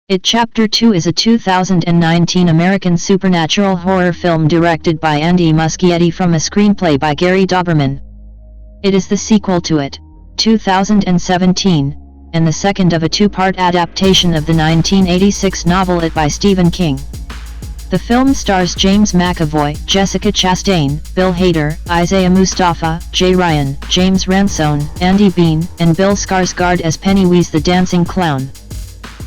It Chapter 2 is a 2019 American supernatural horror film directed by Andy Muschietti from a screenplay by Gary Dauberman. It is the sequel to It, 2017, and the second of a two-part adaptation of the 1986 novel It by Stephen King. The film stars James McAvoy, Jessica Chastain, Bill Hader, Isaiah Mustafa, Jay Ryan, James Ransone, Andy Bean, and Bill Skarsgård as Pennywise the Dancing Clown.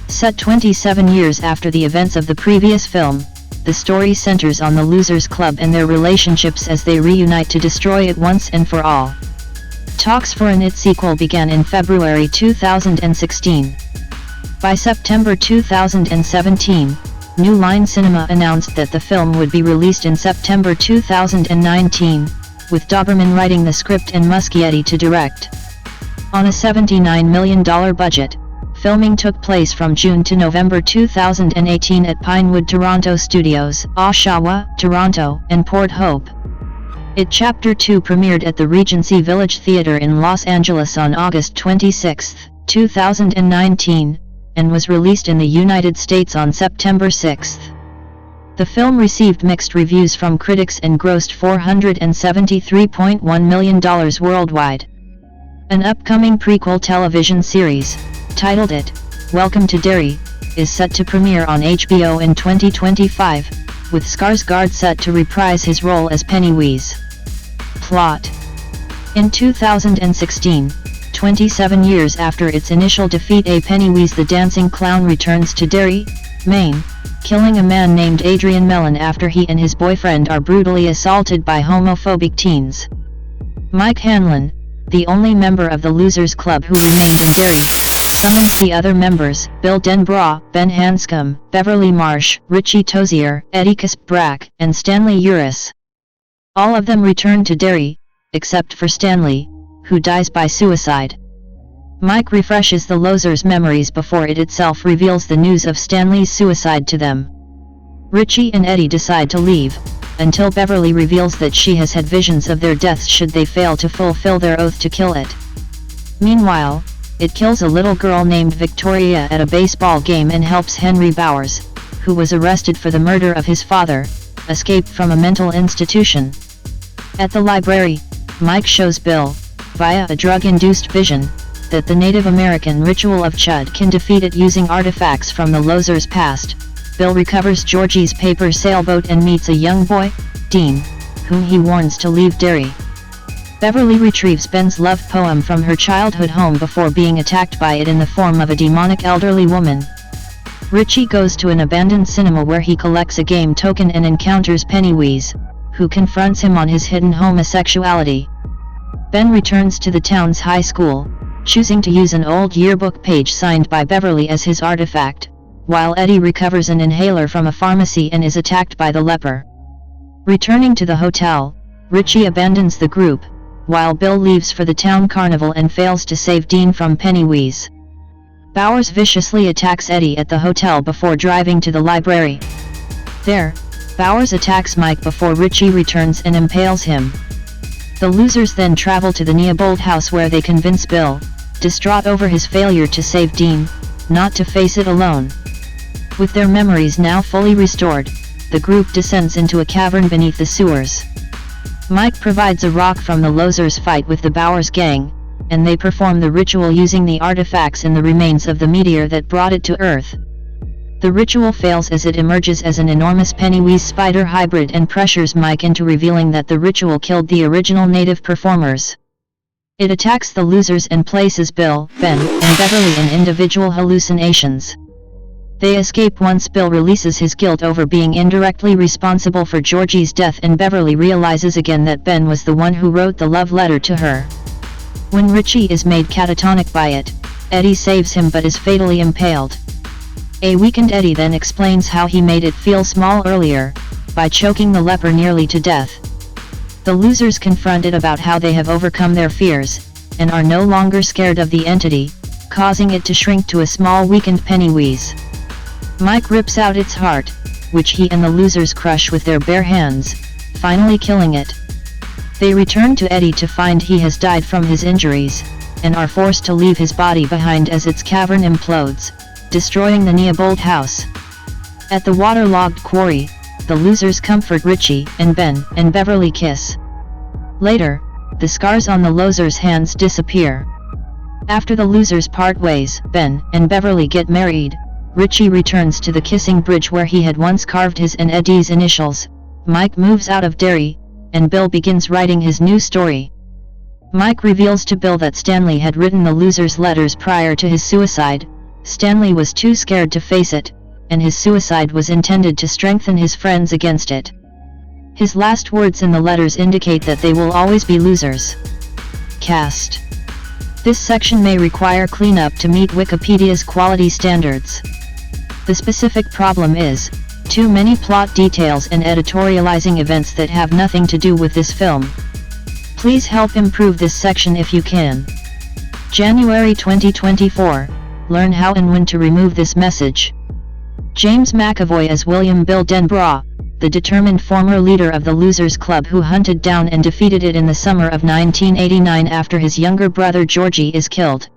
Set 27 years after the events of the previous film, the story centers on the Losers Club and their relationships as they reunite to destroy it once and for all. Talks for an It sequel began in February 2016. By September 2017, New Line Cinema announced that the film would be released in September 2019, with Dauberman writing the script and Muschietti to direct. On a $79 million budget, filming took place from June to November 2018 at Pinewood Toronto Studios, Oshawa, Toronto, and Port Hope. It Chapter 2 premiered at the Regency Village Theatre in Los Angeles on August 26, 2019, and was released in the United States on September 6. The film received mixed reviews from critics and grossed $473.1 million worldwide. An upcoming prequel television series, titled It, Welcome to Derry, is set to premiere on HBO in 2025, with Skarsgård set to reprise his role as Pennywise. Plot: in 2016, 27 years after its initial defeat, Pennywise the Dancing Clown returns to Derry, Maine, killing a man named Adrian Mellon after he and his boyfriend are brutally assaulted by homophobic teens. Mike Hanlon, the only member of the Losers Club who remained in Derry, summons the other members, Bill Denbrough, Ben Hanscom, Beverly Marsh, Richie Tozier, Eddie Kaspbrak, and Stanley Uris. All of them return to Derry, except for Stanley, who dies by suicide. Mike refreshes the Losers' memories before it itself reveals the news of Stanley's suicide to them. Richie and Eddie decide to leave, until Beverly reveals that she has had visions of their deaths should they fail to fulfill their oath to kill it. Meanwhile, It kills a little girl named Victoria at a baseball game and helps Henry Bowers, who was arrested for the murder of his father, escape from a mental institution. At the library, Mike shows Bill, via a drug-induced vision, that the Native American ritual of Chud can defeat it using artifacts from the Losers' past. Bill recovers Georgie's paper sailboat and meets a young boy, Dean, whom he warns to leave Derry. Beverly retrieves Ben's love poem from her childhood home before being attacked by it in the form of a demonic elderly woman. Richie goes to an abandoned cinema where he collects a game token and encounters Pennywise, who confronts him on his hidden homosexuality. Ben returns to the town's high school, choosing to use an old yearbook page signed by Beverly as his artifact, while Eddie recovers an inhaler from a pharmacy and is attacked by the leper. Returning to the hotel, Richie abandons the group, while Bill leaves for the town carnival and fails to save Dean from Pennywise. Bowers viciously attacks Eddie at the hotel before driving to the library. There, Bowers attacks Mike before Richie returns and impales him. The Losers then travel to the Neibold house where they convince Bill, distraught over his failure to save Dean, not to face it alone. With their memories now fully restored, the group descends into a cavern beneath the sewers. Mike provides a rock from the Losers' fight with the Bowers gang, and they perform the ritual using the artifacts in the remains of the meteor that brought it to Earth. The ritual fails as it emerges as an enormous Pennywise spider hybrid and pressures Mike into revealing that the ritual killed the original native performers. It attacks the Losers and places Bill, Ben, and Beverly in individual hallucinations. They escape once Bill releases his guilt over being indirectly responsible for Georgie's death and Beverly realizes again that Ben was the one who wrote the love letter to her. When Richie is made catatonic by it, Eddie saves him but is fatally impaled. A weakened Eddie then explains how he made it feel small earlier, by choking the leper nearly to death. The Losers confront it about how they have overcome their fears, and are no longer scared of the entity, causing it to shrink to a small weakened Pennywise. Mike rips out its heart, which he and the Losers crush with their bare hands, finally killing it. They return to Eddie to find he has died from his injuries, and are forced to leave his body behind as its cavern implodes, destroying the Neibold house. At the waterlogged quarry, the losers comfort Richie and Ben and Beverly kiss. Later, the scars on the losers' hands disappear. After the losers part ways, Ben and Beverly get married. Richie returns to the kissing bridge where he had once carved his and Eddie's initials. Mike moves out of Derry, and Bill begins writing his new story. Mike reveals to Bill that Stanley had written the losers' letters prior to his suicide. Stanley was too scared to face it, and his suicide was intended to strengthen his friends against it. His last words in the letters indicate that they will always be losers. Cast. This section may require cleanup to meet Wikipedia's quality standards. The specific problem is too many plot details and editorializing events that have nothing to do with this film. Please help improve this section if you can. January 2024. Learn how and when to remove this message. James McAvoy as William Bill Denbrough, the determined former leader of the Losers Club who hunted down and defeated it in the summer of 1989 after his younger brother Georgie is killed.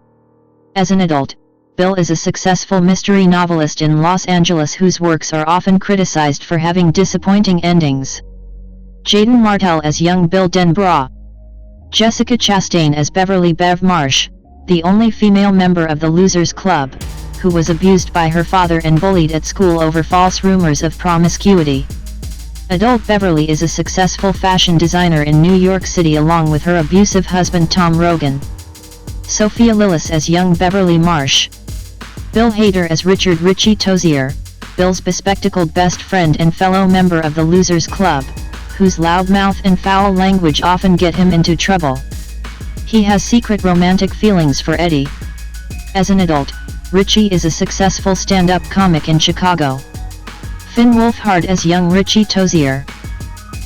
As an adult, Bill is a successful mystery novelist in Los Angeles whose works are often criticized for having disappointing endings. Jaden Martell as young Bill Denbrough. Jessica Chastain as Beverly Bev Marsh, the only female member of the Losers Club, who was abused by her father and bullied at school over false rumors of promiscuity. Adult Beverly is a successful fashion designer in New York City along with her abusive husband Tom Rogan. Sophia Lillis as young Beverly Marsh. Bill Hader as Richard Richie Tozier, Bill's bespectacled best friend and fellow member of the Losers Club, whose loud mouth and foul language often get him into trouble. He has secret romantic feelings for Eddie. As an adult, Richie is a successful stand-up comic in Chicago. Finn Wolfhard as young Richie Tozier.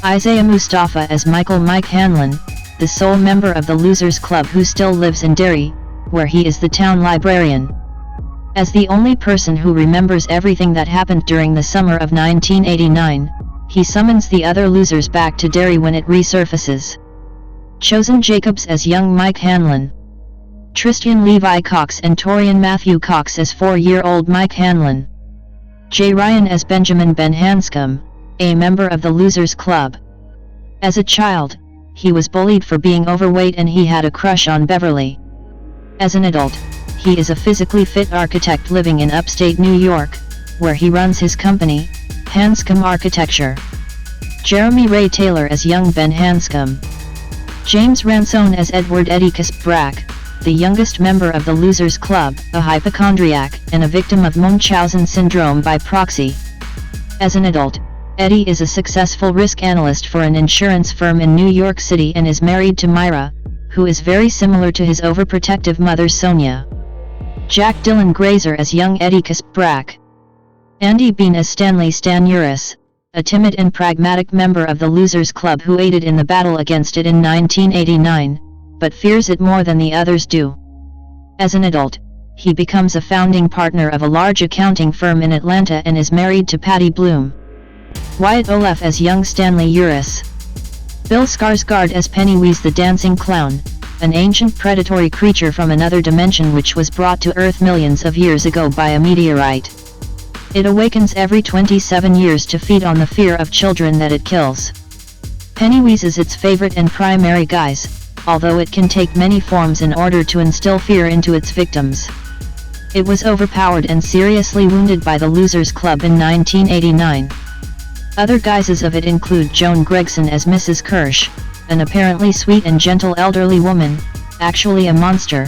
Isaiah Mustafa as Michael Mike Hanlon, the sole member of the Losers Club who still lives in Derry, where he is the town librarian. As the only person who remembers everything that happened during the summer of 1989, he summons the other losers back to Derry when it resurfaces. Chosen Jacobs as young Mike Hanlon. Tristan Levi Cox and Torian Matthew Cox as 4-year-old Mike Hanlon. Jay Ryan as Benjamin Ben Hanscom, a member of the Losers Club. As a child, he was bullied for being overweight and he had a crush on Beverly. As an adult, he is a physically fit architect living in upstate New York, where he runs his company, Hanscom Architecture. Jeremy Ray Taylor as young Ben Hanscom. James Ransone as Edward Eddie Kasprack, the youngest member of the Losers Club, a hypochondriac and a victim of Munchausen syndrome by proxy. As an adult, Eddie is a successful risk analyst for an insurance firm in New York City and is married to Myra, who is very similar to his overprotective mother Sonia. Jack Dylan Grazer as young Eddie Kasprack. Andy Bean as Stanley Stan Uris, a timid and pragmatic member of the Losers Club who aided in the battle against it in 1989, but fears it more than the others do. As an adult, he becomes a founding partner of a large accounting firm in Atlanta and is married to Patty Bloom. Wyatt Olaf as young Stanley Uris. Bill Skarsgård as Pennywise the Dancing Clown, an ancient predatory creature from another dimension which was brought to Earth millions of years ago by a meteorite. It awakens every 27 years to feed on the fear of children that it kills. Pennywise is its favorite and primary guise, although it can take many forms in order to instill fear into its victims. It was overpowered and seriously wounded by the Losers Club in 1989. Other guises of it include Joan Gregson as Mrs. Kirsch, an apparently sweet and gentle elderly woman, actually a monster,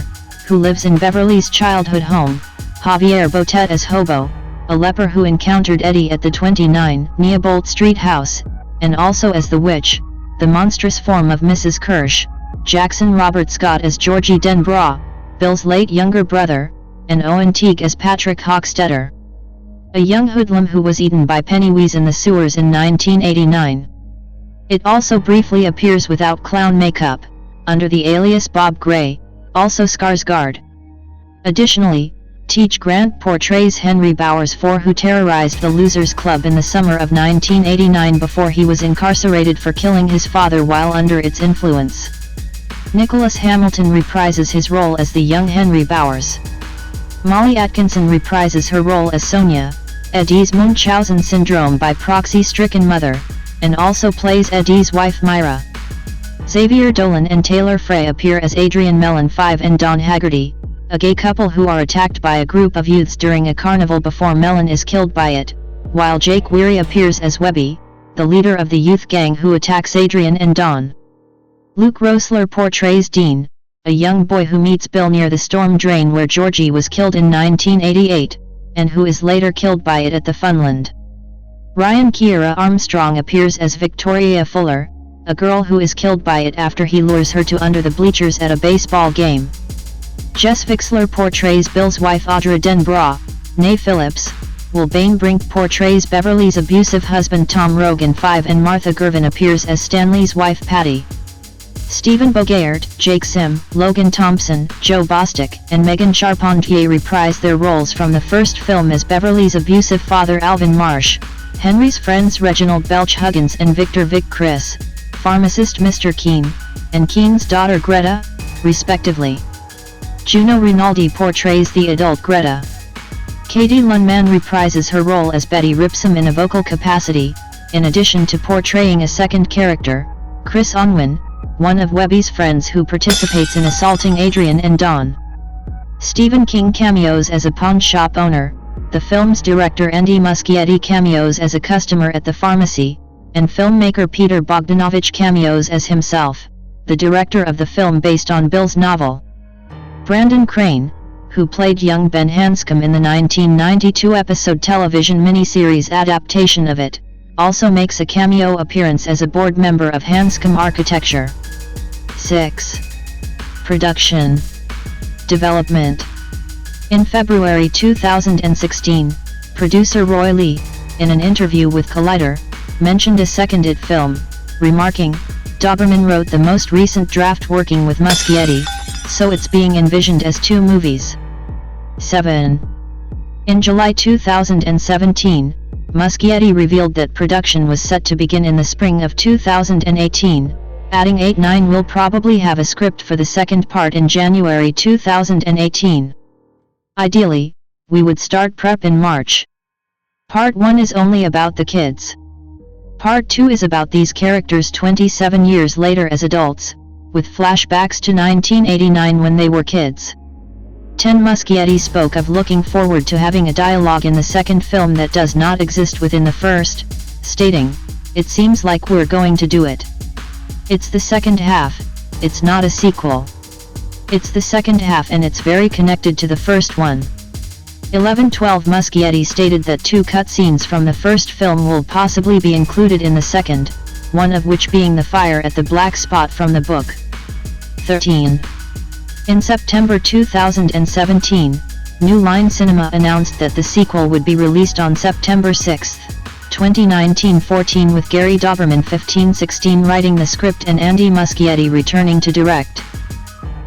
who lives in Beverly's childhood home, Javier Botet as Hobo, a leper who encountered Eddie at the 29 Neibold Street house, and also as the witch, the monstrous form of Mrs. Kirsch, Jackson Robert Scott as Georgie Denbrough, Bill's late younger brother, and Owen Teague as Patrick Hochstetter, a young hoodlum who was eaten by Pennywise in the sewers in 1989. It also briefly appears without clown makeup, under the alias Bob Gray, also Skarsgård. Additionally, Teach Grant portrays Henry Bowers IV, who terrorized the Losers Club in the summer of 1989 before he was incarcerated for killing his father while under its influence. Nicholas Hamilton reprises his role as the young Henry Bowers. Molly Atkinson reprises her role as Sonia, Eddie's Munchausen syndrome by proxy-stricken mother, and also plays Eddie's wife Myra. Xavier Dolan and Taylor Frey appear as Adrian Mellon 5 and Don Haggerty, a gay couple who are attacked by a group of youths during a carnival before Mellon is killed by it, while Jake Weary appears as Webby, the leader of the youth gang who attacks Adrian and Don. Luke Rosler portrays Dean, a young boy who meets Bill near the storm drain where Georgie was killed in 1988, and who is later killed by it at the Funland. Ryan Kiera Armstrong appears as Victoria Fuller, a girl who is killed by it after he lures her to under the bleachers at a baseball game. Jess Vixler portrays Bill's wife Audra Denbrough, née Phillips. Will Bainbrink portrays Beverly's abusive husband Tom Rogan 5 and Martha Gervin appears as Stanley's wife Patty. Stephen Bogaert, Jake Sim, Logan Thompson, Joe Bostic, and Megan Charpentier reprise their roles from the first film as Beverly's abusive father Alvin Marsh, Henry's friends Reginald Belch Huggins and Victor Vic Chris, pharmacist Mr. Keene, and Keene's daughter Greta, respectively. Juno Rinaldi portrays the adult Greta. Katie Lundman reprises her role as Betty Ripsum in a vocal capacity, in addition to portraying a second character, Chris Onwin, one of Webby's friends who participates in assaulting Adrian and Don. Stephen King cameos as a pawn shop owner, the film's director Andy Muschietti cameos as a customer at the pharmacy, and filmmaker Peter Bogdanovich cameos as himself, the director of the film based on Bill's novel. Brandon Crane, who played young Ben Hanscom in the 1992 episode television miniseries adaptation of it, also makes a cameo appearance as a board member of Hanscom Architecture. 6. Production. Development. In February 2016, producer Roy Lee, in an interview with Collider, mentioned a second It film, remarking, "Doberman wrote the most recent draft working with Muschietti, so it's being envisioned as 2 movies." 7. In July 2017, Muschietti revealed that production was set to begin in the spring of 2018, adding 8-9 will probably have a script for the second part in January 2018. Ideally, we would start prep in March. Part 1 is only about the kids. Part 2 is about these characters 27 years later as adults, with flashbacks to 1989 when they were kids. 10 Muschietti spoke of looking forward to having a dialogue in the second film that does not exist within the first, stating, "It seems like we're going to do it. It's the second half, it's not a sequel. It's the second half and it's very connected to the first one." 11/12 Muschietti stated that 2 cutscenes from the first film will possibly be included in the second, one of which being the fire at the black spot from the book. 13. In September 2017, New Line Cinema announced that the sequel would be released on September 6, 2019. 14 with Gary Doberman 15/16 writing the script and Andy Muschietti returning to direct.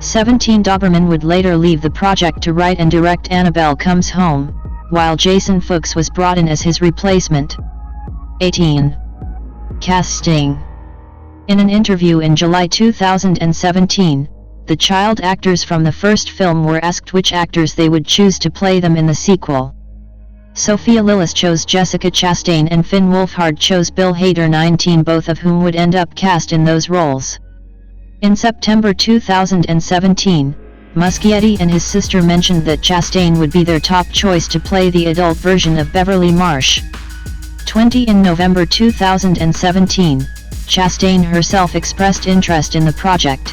17 Doberman would later leave the project to write and direct Annabelle Comes Home, while Jason Fuchs was brought in as his replacement. 18. Casting. In an interview in July 2017, the child actors from the first film were asked which actors they would choose to play them in the sequel. Sophia Lillis chose Jessica Chastain and Finn Wolfhard chose Bill Hader, 19, both of whom would end up cast in those roles. In September 2017, Muschietti and his sister mentioned that Chastain would be their top choice to play the adult version of Beverly Marsh. 20 In November 2017, Chastain herself expressed interest in the project.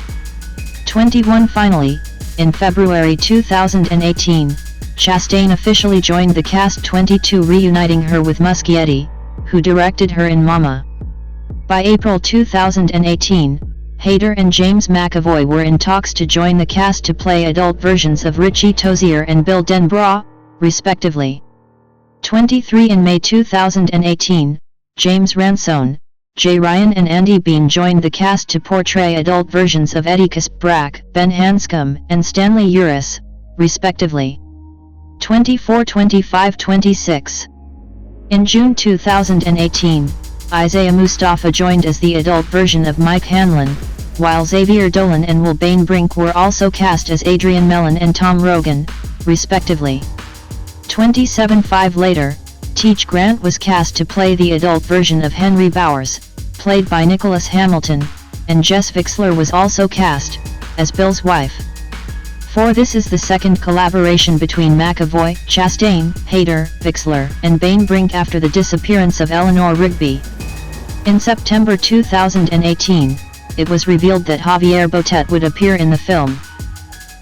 21 Finally, in February 2018, Chastain officially joined the cast, 22 reuniting her with Muschietti, who directed her in Mama. By April 2018, Hader and James McAvoy were in talks to join the cast to play adult versions of Richie Tozier and Bill Denbrough, respectively. 23 In May 2018, James Ransone, Jay Ryan and Andy Bean joined the cast to portray adult versions of Eddie Kaspbrak, Ben Hanscom, and Stanley Uris, respectively. 24 25 26 In June 2018, Isaiah Mustafa joined as the adult version of Mike Hanlon, while Xavier Dolan and Will Bainbrink were also cast as Adrian Mellon and Tom Rogan, respectively. 27.5 later, Teach Grant was cast to play the adult version of Henry Bowers, played by Nicholas Hamilton, and Jess Vixler was also cast as Bill's wife. For this is the second collaboration between McAvoy, Chastain, Hayter, Vixler, and Bainbrink after the disappearance of Eleanor Rigby. In September 2018, it was revealed that Javier Botet would appear in the film.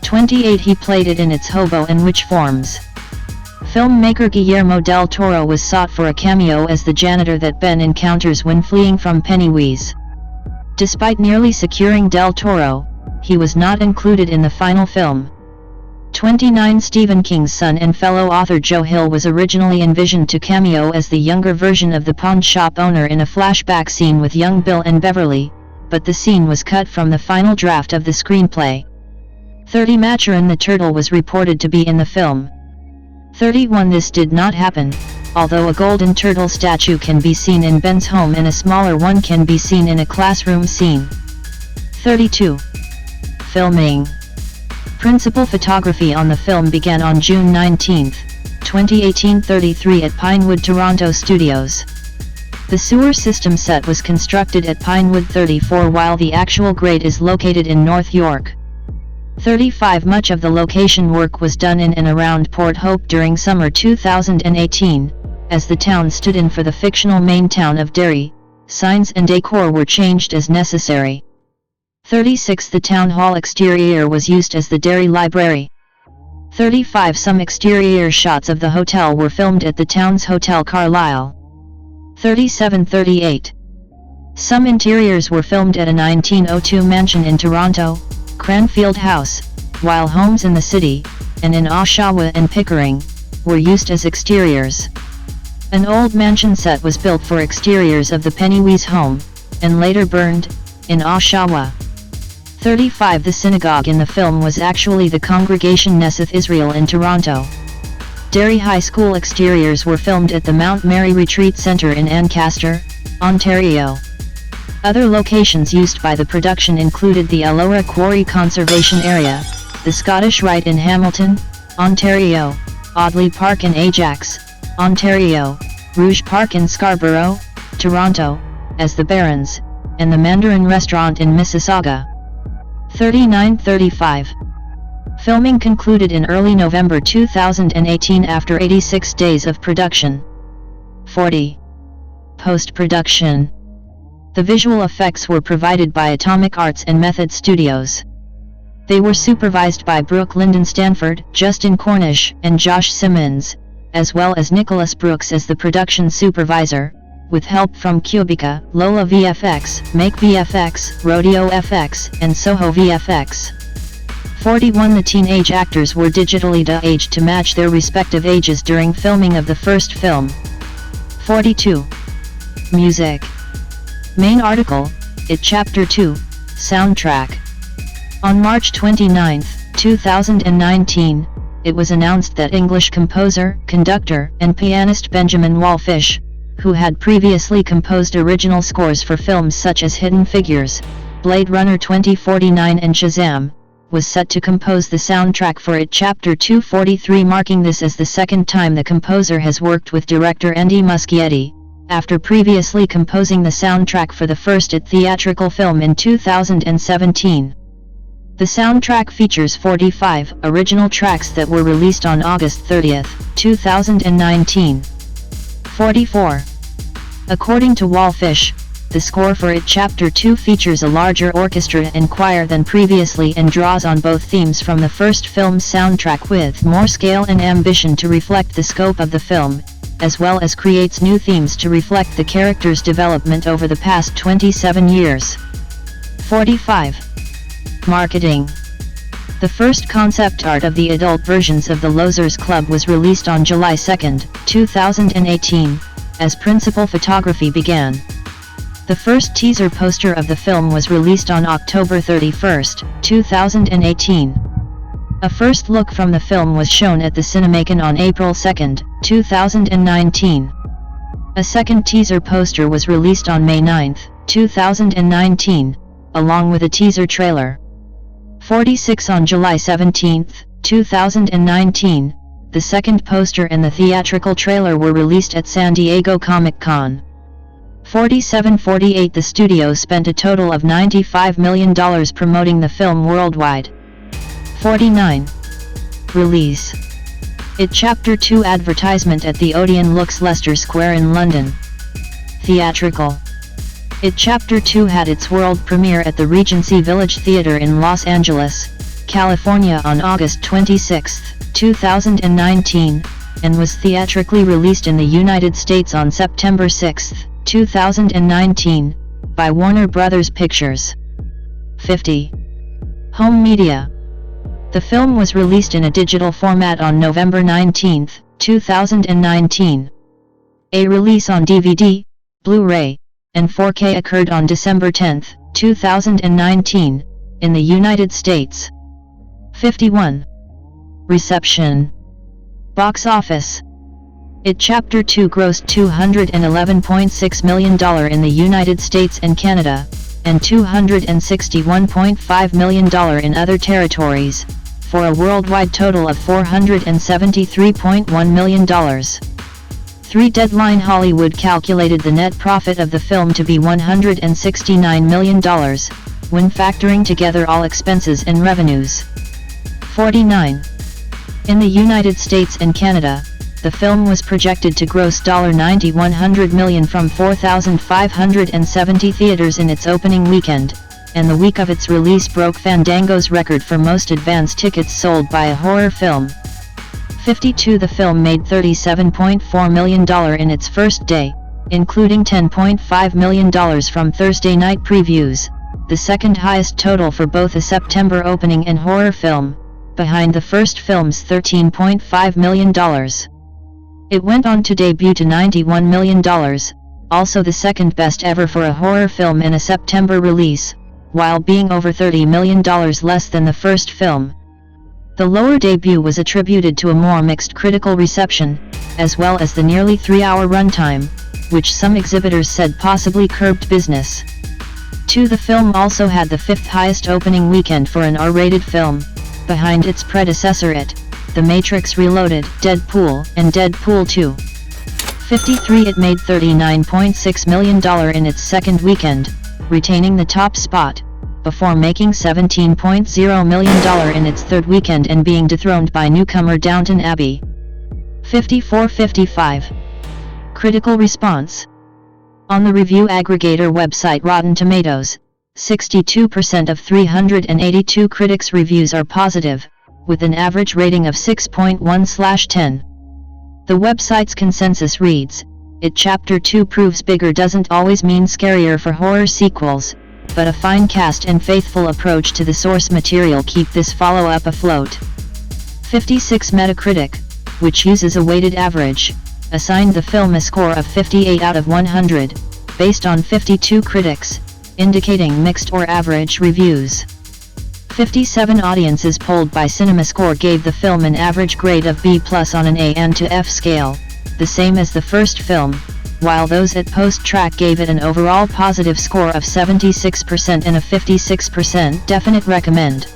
28 He played it in its hobo and witch forms. Filmmaker Guillermo del Toro was sought for a cameo as the janitor that Ben encounters when fleeing from Pennywise. Despite nearly securing del Toro, he was not included in the final film. 29 Stephen King's son and fellow author Joe Hill was originally envisioned to cameo as the younger version of the pawn shop owner in a flashback scene with young Bill and Beverly, but the scene was cut from the final draft of the screenplay. 30 Maturin the turtle was reported to be in the film. 31 This did not happen, although a golden turtle statue can be seen in Ben's home and a smaller one can be seen in a classroom scene. 32 Filming. Principal photography on the film began on June 19, 2018 33 at Pinewood Toronto Studios. The sewer system set was constructed at Pinewood 34 while the actual grade is located in North York. 35 Much of the location work was done in and around Port Hope during summer 2018, as the town stood in for the fictional main town of Derry. Signs and decor were changed as necessary. 36 The town hall exterior was used as the Derry Library. 35 Some exterior shots of the hotel were filmed at the town's Hotel Carlisle. 37-38 Some interiors were filmed at a 1902 mansion in Toronto, Cranfield House, while homes in the city, and in Oshawa and Pickering, were used as exteriors. An old mansion set was built for exteriors of the Pennywise home, and later burned, in Oshawa. 35 The synagogue in the film was actually the Congregation Neseth Israel in Toronto. Derry High School exteriors were filmed at the Mount Mary Retreat Centre in Ancaster, Ontario. Other locations used by the production included the Ellora Quarry Conservation Area, the Scottish Rite in Hamilton, Ontario, Audley Park in Ajax, Ontario, Rouge Park in Scarborough, Toronto, as the Barons, and the Mandarin Restaurant in Mississauga. 39-35 Filming concluded in early November 2018 after 86 days of production. 40 Post-production. The visual effects were provided by Atomic Arts and Method Studios. They were supervised by Brooke Lyndon Stanford, Justin Cornish, and Josh Simmons, as well as Nicholas Brooks as the production supervisor, with help from Cubica, Lola VFX, Make VFX, Rodeo FX, and Soho VFX. 41 The teenage actors were digitally de-aged to match their respective ages during filming of the first film. 42 Music. Main article, IT Chapter 2, Soundtrack. On March 29, 2019, it was announced that English composer, conductor, and pianist Benjamin Wallfisch, who had previously composed original scores for films such as Hidden Figures, Blade Runner 2049 and Shazam, was set to compose the soundtrack for IT Chapter 243, marking this as the second time the composer has worked with director Andy Muschietti, after previously composing the soundtrack for the first IT theatrical film in 2017. The soundtrack features 45 original tracks that were released on August 30, 2019. 44. According to Wallfisch, the score for IT Chapter 2 features a larger orchestra and choir than previously and draws on both themes from the first film's soundtrack with more scale and ambition to reflect the scope of the film, as well as creates new themes to reflect the character's development over the past 27 years. 45. Marketing. The first concept art of the adult versions of the Losers Club was released on July 2, 2018, as principal photography began. The first teaser poster of the film was released on October 31, 2018. A first look from the film was shown at the Cinemacon on April 2, 2019. A second teaser poster was released on May 9, 2019, along with a teaser trailer. 46 On July 17, 2019, the second poster and the theatrical trailer were released at San Diego Comic-Con. 47-48 The studio spent a total of $95 million promoting the film worldwide. 49. Release. It Chapter 2 advertisement at the Odeon looks Leicester Square in London. Theatrical. It Chapter 2 had its world premiere at the Regency Village Theatre in Los Angeles, California on August 26, 2019, and was theatrically released in the United States on September 6, 2019, by Warner Bros. Pictures. 50. Home media. The film was released in a digital format on November 19, 2019. A release on DVD, Blu-ray, and 4K occurred on December 10, 2019, in the United States. 51. Reception. Box office. It Chapter 2 grossed $211.6 million in the United States and Canada, and $261.5 million in other territories, for a worldwide total of $473.1 million. 3 Deadline Hollywood calculated the net profit of the film to be $169 million, when factoring together all expenses and revenues. 49. In the United States and Canada, the film was projected to gross $90-100 million from 4,570 theaters in its opening weekend, and the week of its release broke Fandango's record for most advance tickets sold by a horror film. 52. The film made $37.4 million in its first day, including $10.5 million from Thursday night previews, the second highest total for both a September opening and horror film, behind the first film's $13.5 million. It went on to debut to $91 million, also the second best ever for a horror film in a September release, while being over $30 million less than the first film. The lower debut was attributed to a more mixed critical reception, as well as the nearly 3-hour runtime, which some exhibitors said possibly curbed business. 2. The film also had the 5th highest opening weekend for an R-rated film, behind its predecessor It, The Matrix Reloaded, Deadpool, and Deadpool 2. 53. It made $39.6 million in its second weekend, retaining the top spot, before making $17.0 million in its third weekend and being dethroned by newcomer Downton Abbey. 54-55. Critical response. On the review aggregator website Rotten Tomatoes, 62% of 382 critics' reviews are positive, with an average rating of 6.1/10. The website's consensus reads, It Chapter 2 proves bigger doesn't always mean scarier for horror sequels, but a fine cast and faithful approach to the source material keep this follow-up afloat. 56. Metacritic, which uses a weighted average, assigned the film a score of 58 out of 100, based on 52 critics, indicating mixed or average reviews. 57. Audiences polled by CinemaScore gave the film an average grade of B+ on an A and to F scale, the same as the first film, while those at Post-Track gave it an overall positive score of 76% and a 56% definite recommend.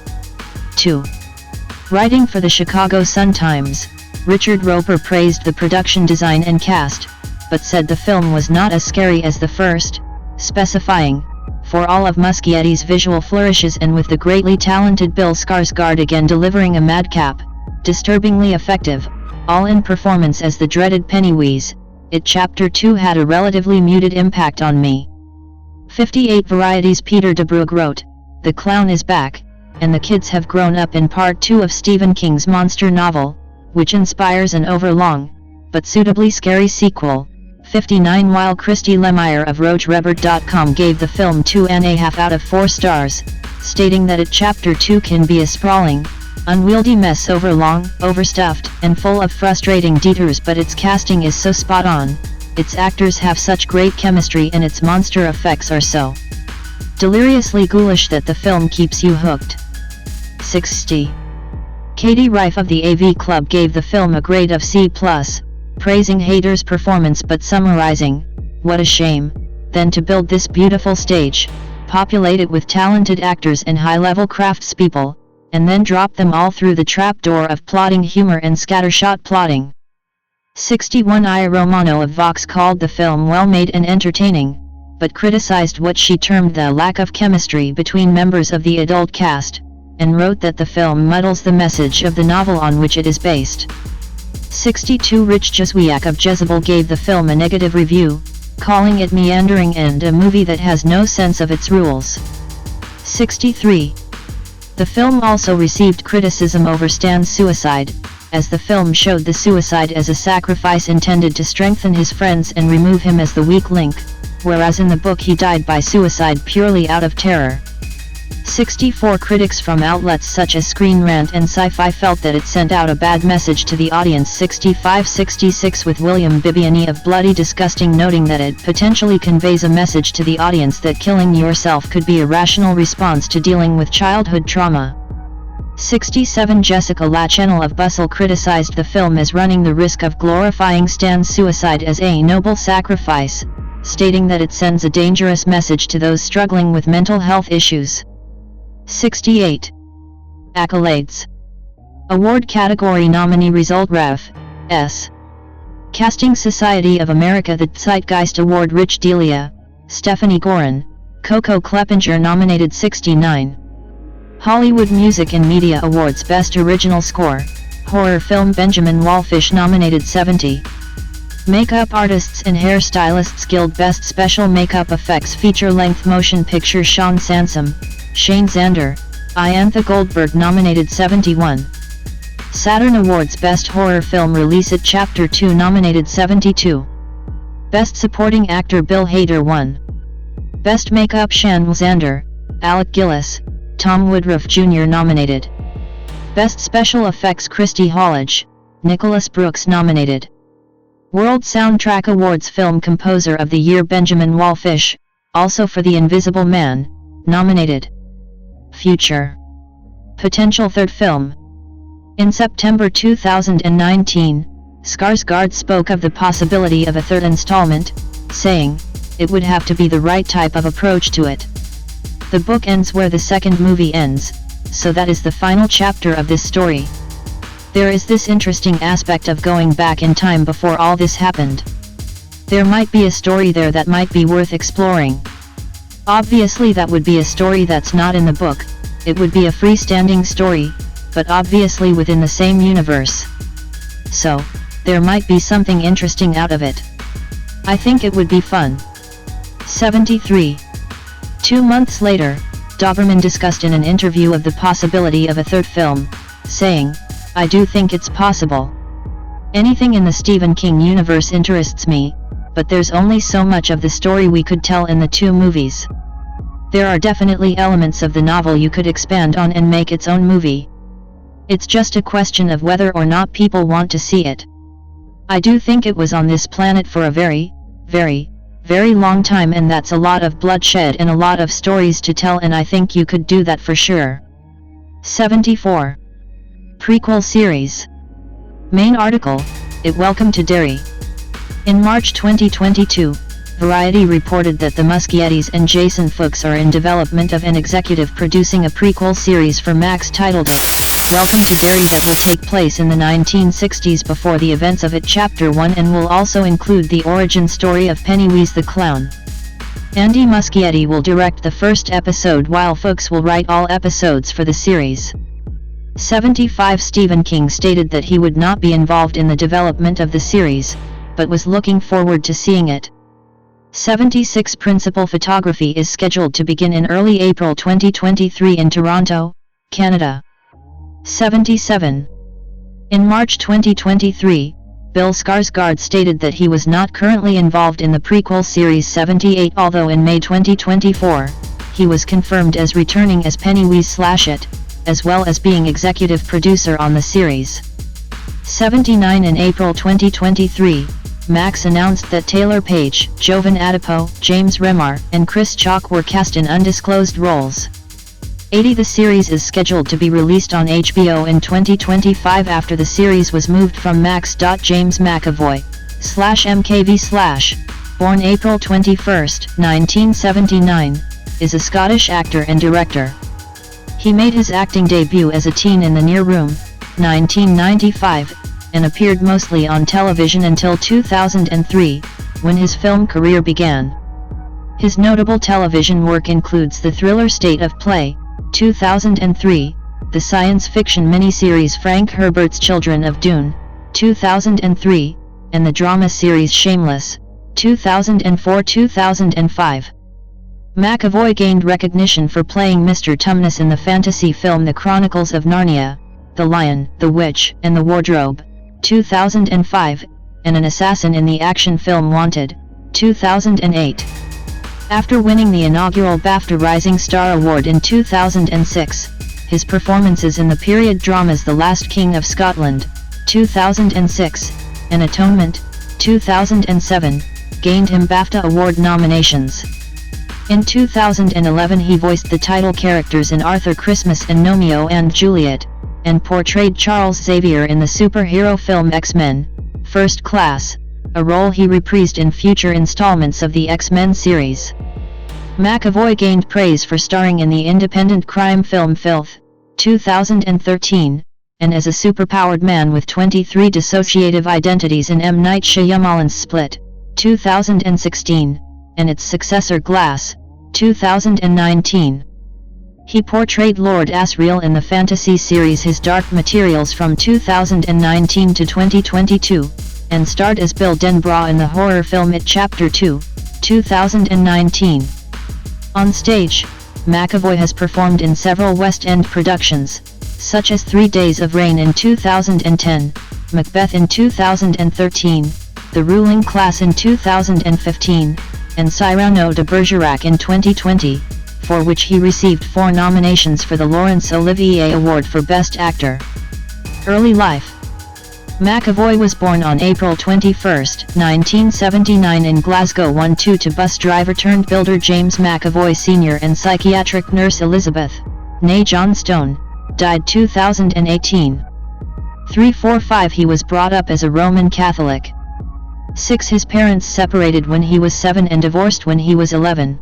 2. Writing for the Chicago Sun-Times, Richard Roper praised the production design and cast, but said the film was not as scary as the first, specifying, for all of Muschietti's visual flourishes and with the greatly talented Bill Skarsgård again delivering a madcap, disturbingly effective, all-in performance as the dreaded Pennywise, It Chapter 2 had a relatively muted impact on me. 58. Variety's Peter DeBrugge wrote, The clown is back, and the kids have grown up in Part 2 of Stephen King's monster novel, which inspires an overlong, but suitably scary sequel. 59. While Christy Lemire of RogerEbert.com gave the film 2.5 out of 4 stars, stating that It Chapter 2 can be a sprawling, unwieldy mess overlong, overstuffed, and full of frustrating detours, but its casting is so spot on, its actors have such great chemistry and its monster effects are so deliriously ghoulish that the film keeps you hooked. 60. Katie Rife of the AV Club gave the film a grade of C+, praising Hader's performance but summarizing, What a shame, then to build this beautiful stage, populate it with talented actors and high-level craftspeople, and then drop them all through the trapdoor of plotting humor and scattershot plotting. 61 I. Romano of Vox called the film well-made and entertaining, but criticized what she termed the lack of chemistry between members of the adult cast, and wrote that the film muddles the message of the novel on which it is based. 62 Rich Jezwiak of Jezebel gave the film a negative review, calling it meandering and a movie that has no sense of its rules. 63. The film also received criticism over Stan's suicide, as the film showed the suicide as a sacrifice intended to strengthen his friends and remove him as the weak link, whereas in the book he died by suicide purely out of terror. 64 Critics from outlets such as Screen Rant and Sci-Fi felt that it sent out a bad message to the audience. 65-66 with William Bibiani of Bloody Disgusting noting that it potentially conveys a message to the audience that killing yourself could be a rational response to dealing with childhood trauma. 67 Jessica Lachennel of Bustle criticized the film as running the risk of glorifying Stan's suicide as a noble sacrifice, stating that it sends a dangerous message to those struggling with mental health issues. 68. Accolades. Award category nominee result Rev. S. Casting Society of America The Zeitgeist Award Rich Delia, Stephanie Gorin, Coco Kleppinger nominated 69. Hollywood Music and Media Awards Best Original Score, Horror Film Benjamin Wallfish nominated 70. Makeup Artists and Hairstylists Guild Best Special Makeup Effects Feature-Length Motion Picture Sean Sansom, Shane Zander, Iantha Goldberg nominated 71. Saturn Awards Best Horror Film Release It Chapter 2 nominated 72. Best Supporting Actor Bill Hader 1. Best Makeup Shan Zander, Alec Gillis, Tom Woodruff Jr. nominated. Best Special Effects Christy Hollage, Nicholas Brooks nominated. World Soundtrack Awards Film Composer of the Year Benjamin Wallfish, also for The Invisible Man, nominated. Future potential third film. In September 2019, Skarsgård spoke of the possibility of a third installment, saying, "It would have to be the right type of approach to it. The book ends where the second movie ends, so that is the final chapter of this story. There is this interesting aspect of going back in time before all this happened. There might be a story there that might be worth exploring. Obviously that would be a story that's not in the book, it would be a freestanding story, but obviously within the same universe. So, there might be something interesting out of it. I think it would be fun." 73. 2 months later, Doberman discussed in an interview of the possibility of a third film, saying, "I do think it's possible. Anything in the Stephen King universe interests me, but there's only so much of the story we could tell in the 2 movies. There are definitely elements of the novel you could expand on and make its own movie. It's just a question of whether or not people want to see it. I do think it was on this planet for a very, very, very long time, and that's a lot of bloodshed and a lot of stories to tell, and I think you could do that for sure." 74. Prequel Series. Main article, It Welcome to Derry. In March 2022, Variety reported that the Muschiettis and Jason Fuchs are in development of and executive producing a prequel series for Max titled It, Welcome to Derry, that will take place in the 1960s before the events of It Chapter 1 and will also include the origin story of Pennywise the Clown. Andy Muschietti will direct the first episode while Fuchs will write all episodes for the series. 75. Stephen King stated that he would not be involved in the development of the series, but was looking forward to seeing it. 76. Principal photography is scheduled to begin in early April 2023 in Toronto, Canada. 77. In March 2023, Bill Skarsgård stated that he was not currently involved in the prequel series. 78. Although in May 2024, he was confirmed as returning as Pennywise/It, as well as being executive producer on the series. 79. In April 2023, Max announced that Taylor Page, Jovan Adipo, James Remar, and Chris Chalk were cast in undisclosed roles. 80. The series is scheduled to be released on HBO in 2025 after the series was moved from Max. James McAvoy/MKV/ born April 21, 1979, is a Scottish actor and director. He made his acting debut as a teen in The Near Room, 1995, and appeared mostly on television until 2003, when his film career began. His notable television work includes the thriller State of Play, 2003, the science fiction miniseries Frank Herbert's Children of Dune, 2003, and the drama series Shameless, 2004-2005. McAvoy gained recognition for playing Mr. Tumnus in the fantasy film The Chronicles of Narnia, The Lion, the Witch, and the Wardrobe, 2005, and an assassin in the action film Wanted, 2008. After winning the inaugural BAFTA Rising Star Award in 2006, his performances in the period dramas The Last King of Scotland, 2006, and Atonement, 2007, gained him BAFTA Award nominations. In 2011 he voiced the title characters in Arthur Christmas and Romeo and Juliet, and portrayed Charles Xavier in the superhero film X-Men, First Class, a role he reprised in future installments of the X-Men series. McAvoy gained praise for starring in the independent crime film Filth, 2013, and as a superpowered man with 23 dissociative identities in M. Night Shyamalan's Split, 2016, and its successor Glass, 2019. He portrayed Lord Asriel in the fantasy series His Dark Materials from 2019 to 2022, and starred as Bill Denbrough in the horror film It Chapter 2, 2019. On stage, McAvoy has performed in several West End productions, such as 3 Days of Rain in 2010, Macbeth in 2013, The Ruling Class in 2015, and Cyrano de Bergerac in 2020, for which he received 4 nominations for the Laurence Olivier Award for Best Actor. Early life. McAvoy was born on April 21, 1979 in Glasgow, 1-2 to bus driver turned builder James McAvoy Sr. and psychiatric nurse Elizabeth, née Johnstone, died 2018. 3-4-5 He was brought up as a Roman Catholic. 6 His parents separated when he was 7 and divorced when he was 11.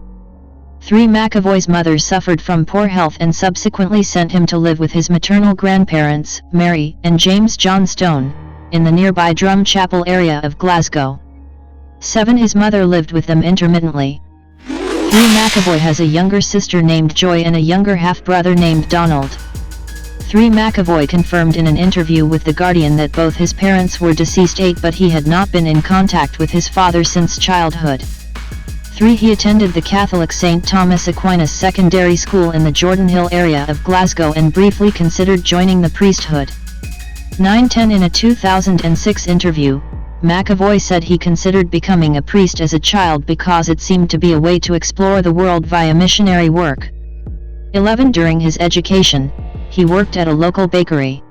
3 McAvoy's mother suffered from poor health and subsequently sent him to live with his maternal grandparents, Mary and James Johnstone, in the nearby Drum Chapel area of Glasgow. 7 His mother lived with them intermittently. 3 McAvoy has a younger sister named Joy and a younger half-brother named Donald. 3 McAvoy confirmed in an interview with The Guardian that both his parents were deceased. 8 But he had not been in contact with his father since childhood. 3 He attended the Catholic St. Thomas Aquinas Secondary School in the Jordan Hill area of Glasgow and briefly considered joining the priesthood. 9-10 In a 2006 interview, McAvoy said he considered becoming a priest as a child because it seemed to be a way to explore the world via missionary work. 11 During his education, he worked at a local bakery.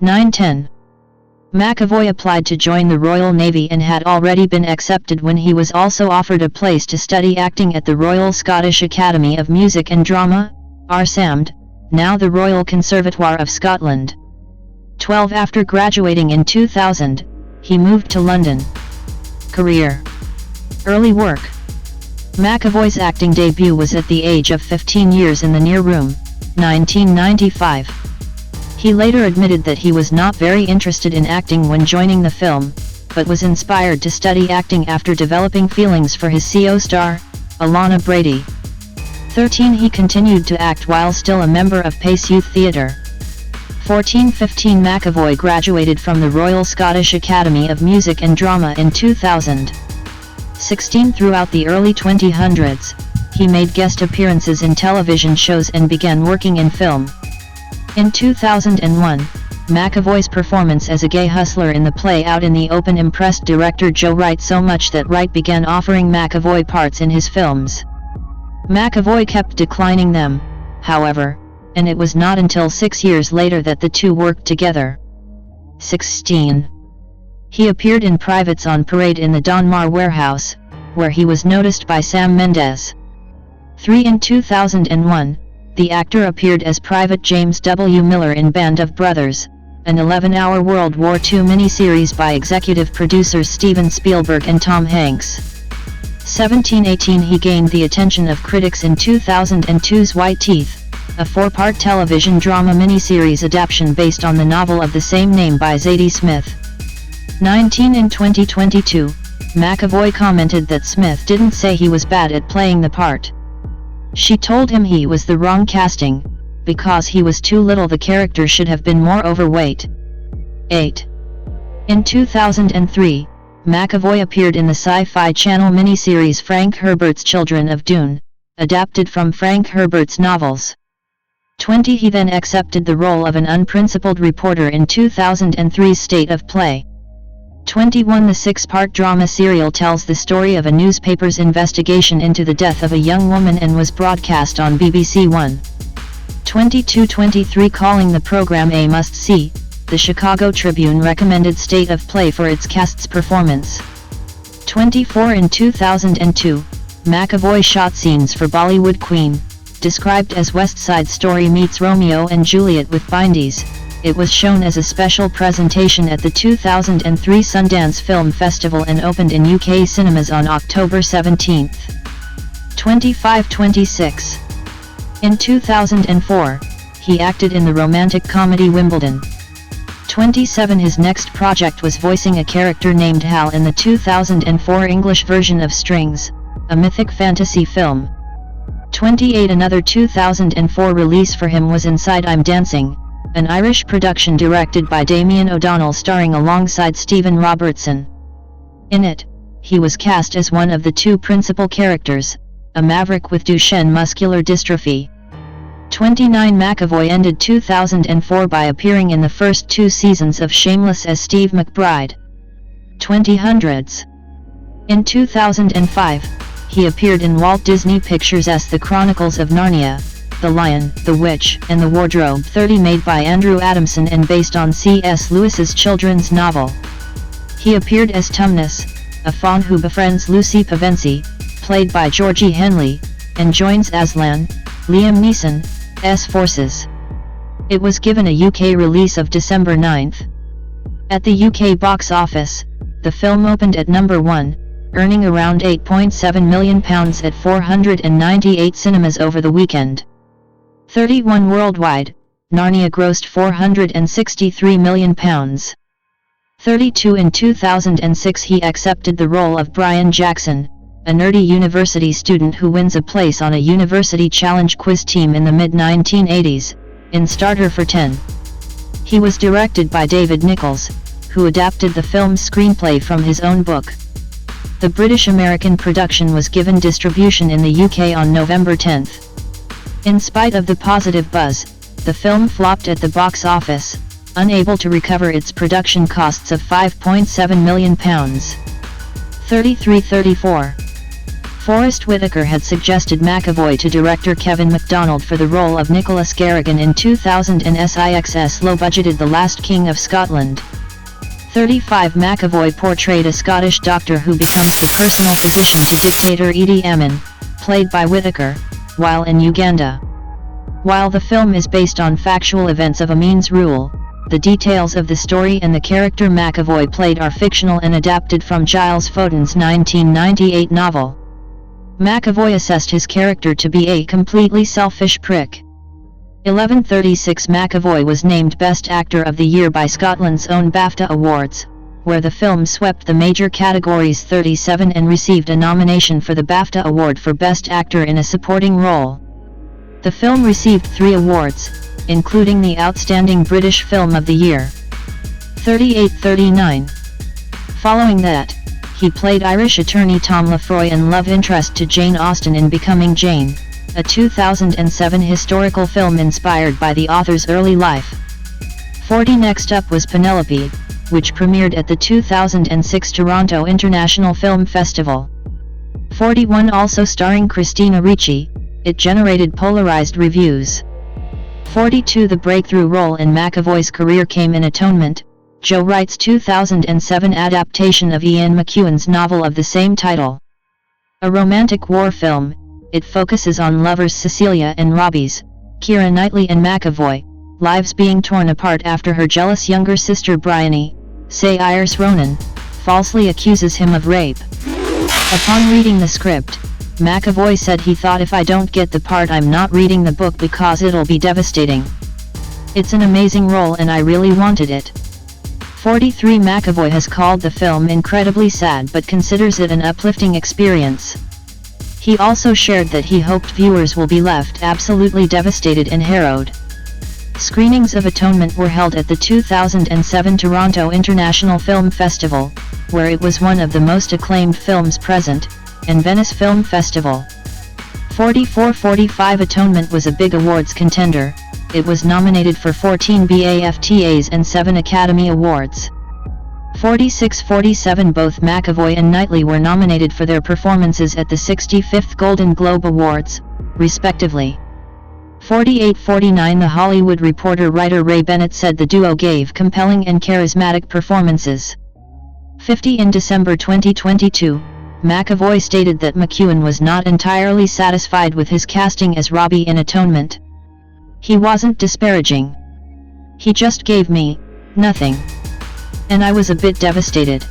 9-10 McAvoy applied to join the Royal Navy and had already been accepted when he was also offered a place to study acting at the Royal Scottish Academy of Music and Drama, RSAMD, now the Royal Conservatoire of Scotland. 12 After graduating in 2000, he moved to London. Career. Early work. McAvoy's acting debut was at the age of 15 years in The Near Room, 1995. He later admitted that he was not very interested in acting when joining the film, but was inspired to study acting after developing feelings for his CO star, Alana Brady. 13 He continued to act while still a member of Pace Youth Theatre. 14-15 McAvoy graduated from the Royal Scottish Academy of Music and Drama in 2000. 16 Throughout the early 2000s, he made guest appearances in television shows and began working in film. In 2001, McAvoy's performance as a gay hustler in the play Out in the Open impressed director Joe Wright so much that Wright began offering McAvoy parts in his films. McAvoy kept declining them, however, and it was not until 6 years later that the two worked together. 16. He appeared in Privates on Parade in the Donmar warehouse, where he was noticed by Sam Mendes. 3 In 2001, the actor appeared as Private James W. Miller in Band of Brothers, an 11-hour World War II miniseries by executive producers Steven Spielberg and Tom Hanks. 1718 he gained the attention of critics in 2002's White Teeth, a 4-part television drama miniseries adaptation based on the novel of the same name by Zadie Smith. 19 in 2022, McAvoy commented that Smith didn't say he was bad at playing the part. She told him he was the wrong casting, because he was too little. The character should have been more overweight. 8. In 2003, McAvoy appeared in the Sci-Fi Channel miniseries Frank Herbert's Children of Dune, adapted from Frank Herbert's novels. 20 He then accepted the role of an unprincipled reporter in 2003's State of Play. 21 The 6-part drama serial tells the story of a newspaper's investigation into the death of a young woman and was broadcast on BBC One. 22-23 Calling the program a must-see, the Chicago Tribune recommended State of Play for its cast's performance. 24 In 2002, McAvoy shot scenes for Bollywood Queen, described as West Side Story meets Romeo and Juliet with bindies. It was shown as a special presentation at the 2003 Sundance Film Festival and opened in UK cinemas on October 17. 25-26. In 2004, he acted in the romantic comedy Wimbledon. 27 His next project was voicing a character named Hal in the 2004 English version of Strings, a mythic fantasy film. 28 Another 2004 release for him was Inside I'm Dancing, an Irish production directed by Damien O'Donnell starring alongside Stephen Robertson. In it, he was cast as one of the two principal characters, a maverick with Duchenne muscular dystrophy. 29 McAvoy ended 2004 by appearing in the first 2 seasons of Shameless as Steve McBride. 2000s. In 2005, he appeared in Walt Disney Pictures' as The Chronicles of Narnia, The Lion, the Witch, and the Wardrobe 30 made by Andrew Adamson and based on C.S. Lewis's children's novel. He appeared as Tumnus, a faun who befriends Lucy Pevensie, played by Georgie Henley, and joins Aslan, Liam Neeson's forces. It was given a UK release of December 9. At the UK box office, the film opened at number 1, earning around £8.7 million at 498 cinemas over the weekend. 31 Worldwide, Narnia grossed £463 million. 32 In 2006 he accepted the role of Brian Jackson, a nerdy university student who wins a place on a university challenge quiz team in the mid-1980s, in Starter for 10. He was directed by David Nichols, who adapted the film's screenplay from his own book. The British-American production was given distribution in the UK on November 10. In spite of the positive buzz, the film flopped at the box office, unable to recover its production costs of £5.7 million. 33-34. Forrest Whitaker had suggested McAvoy to director Kevin MacDonald for the role of Nicholas Garrigan in 2006's low-budgeted The Last King of Scotland. 35 McAvoy portrayed a Scottish doctor who becomes the personal physician to dictator Idi Amin, played by Whitaker, while in Uganda. While the film is based on factual events of Amin's rule, the details of the story and the character McAvoy played are fictional and adapted from Giles Foden's 1998 novel. McAvoy assessed his character to be a completely selfish prick. 1136 McAvoy was named Best Actor of the Year by Scotland's own BAFTA Awards, where the film swept the major categories 37 and received a nomination for the BAFTA Award for Best Actor in a Supporting Role. The film received 3 awards, including the Outstanding British Film of the Year. 38-39. Following that, he played Irish attorney Tom Lefroy and love interest to Jane Austen in Becoming Jane, a 2007 historical film inspired by the author's early life. 40 Next up was Penelope, which premiered at the 2006 Toronto International Film Festival. 41 Also starring Christina Ricci, it generated polarized reviews. 42 The breakthrough role in McAvoy's career came in Atonement, Joe Wright's 2007 adaptation of Ian McEwan's novel of the same title. A romantic war film, it focuses on lovers Cecilia and Robbie's, Keira Knightley and McAvoy, lives being torn apart after her jealous younger sister Bryony, Saoirse Ronan, falsely accuses him of rape. Upon reading the script, McAvoy said he thought, if I don't get the part, I'm not reading the book because it'll be devastating. It's an amazing role and I really wanted it. 43 McAvoy has called the film incredibly sad but considers it an uplifting experience. He also shared that he hoped viewers will be left absolutely devastated and harrowed. Screenings of Atonement were held at the 2007 Toronto International Film Festival, where it was one of the most acclaimed films present, and Venice Film Festival. 44-45 Atonement was a big awards contender. It was nominated for 14 BAFTAs and 7 Academy Awards. 46-47 both McAvoy and Knightley were nominated for their performances at the 65th Golden Globe Awards, respectively. 48-49 The Hollywood Reporter writer Ray Bennett said the duo gave compelling and charismatic performances. 50 In December 2022, McAvoy stated that McEwan was not entirely satisfied with his casting as Robbie in Atonement. He wasn't disparaging. He just gave me nothing. And I was a bit devastated.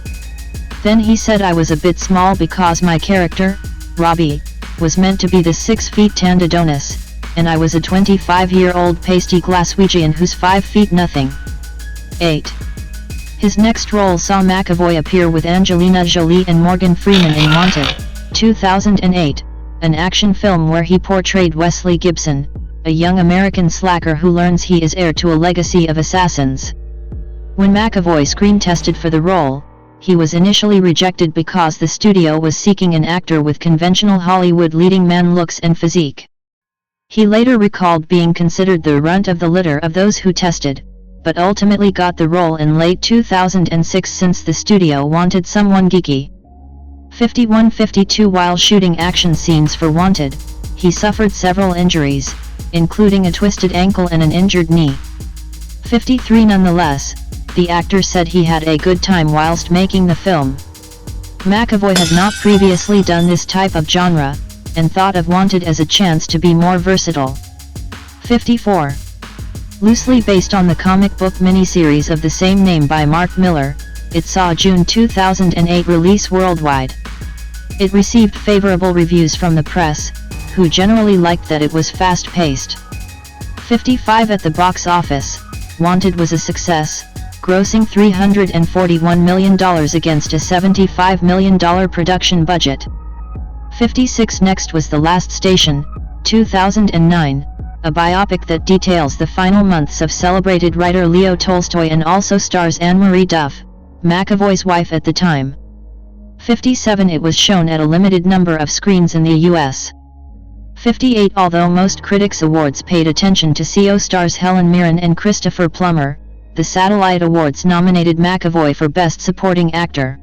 Then he said I was a bit small because my character, Robbie, was meant to be the 6 feet tanned Adonis, and I was a 25-year-old pasty Glaswegian who's 5 feet nothing. 8. His next role saw McAvoy appear with Angelina Jolie and Morgan Freeman in Wanted, 2008, an action film where he portrayed Wesley Gibson, a young American slacker who learns he is heir to a legacy of assassins. When McAvoy screen tested for the role, he was initially rejected because the studio was seeking an actor with conventional Hollywood leading man looks and physique. He later recalled being considered the runt of the litter of those who tested, but ultimately got the role in late 2006 since the studio wanted someone geeky. 51-52 While shooting action scenes for Wanted, he suffered several injuries, including a twisted ankle and an injured knee. 53 Nonetheless, the actor said he had a good time whilst making the film. McAvoy had not previously done this type of genre, and thought of Wanted as a chance to be more versatile. 54. Loosely based on the comic book miniseries of the same name by Mark Miller, it saw a June 2008 release worldwide. It received favorable reviews from the press, who generally liked that it was fast-paced. 55 At the box office, Wanted was a success, grossing $341 million against a $75 million production budget. 56 Next was The Last Station, 2009, a biopic that details the final months of celebrated writer Leo Tolstoy and also stars Anne-Marie Duff, McAvoy's wife at the time. 57 It was shown at a limited number of screens in the US. 58 Although most critics' awards paid attention to SEO stars Helen Mirren and Christopher Plummer, the Satellite Awards nominated McAvoy for Best Supporting Actor.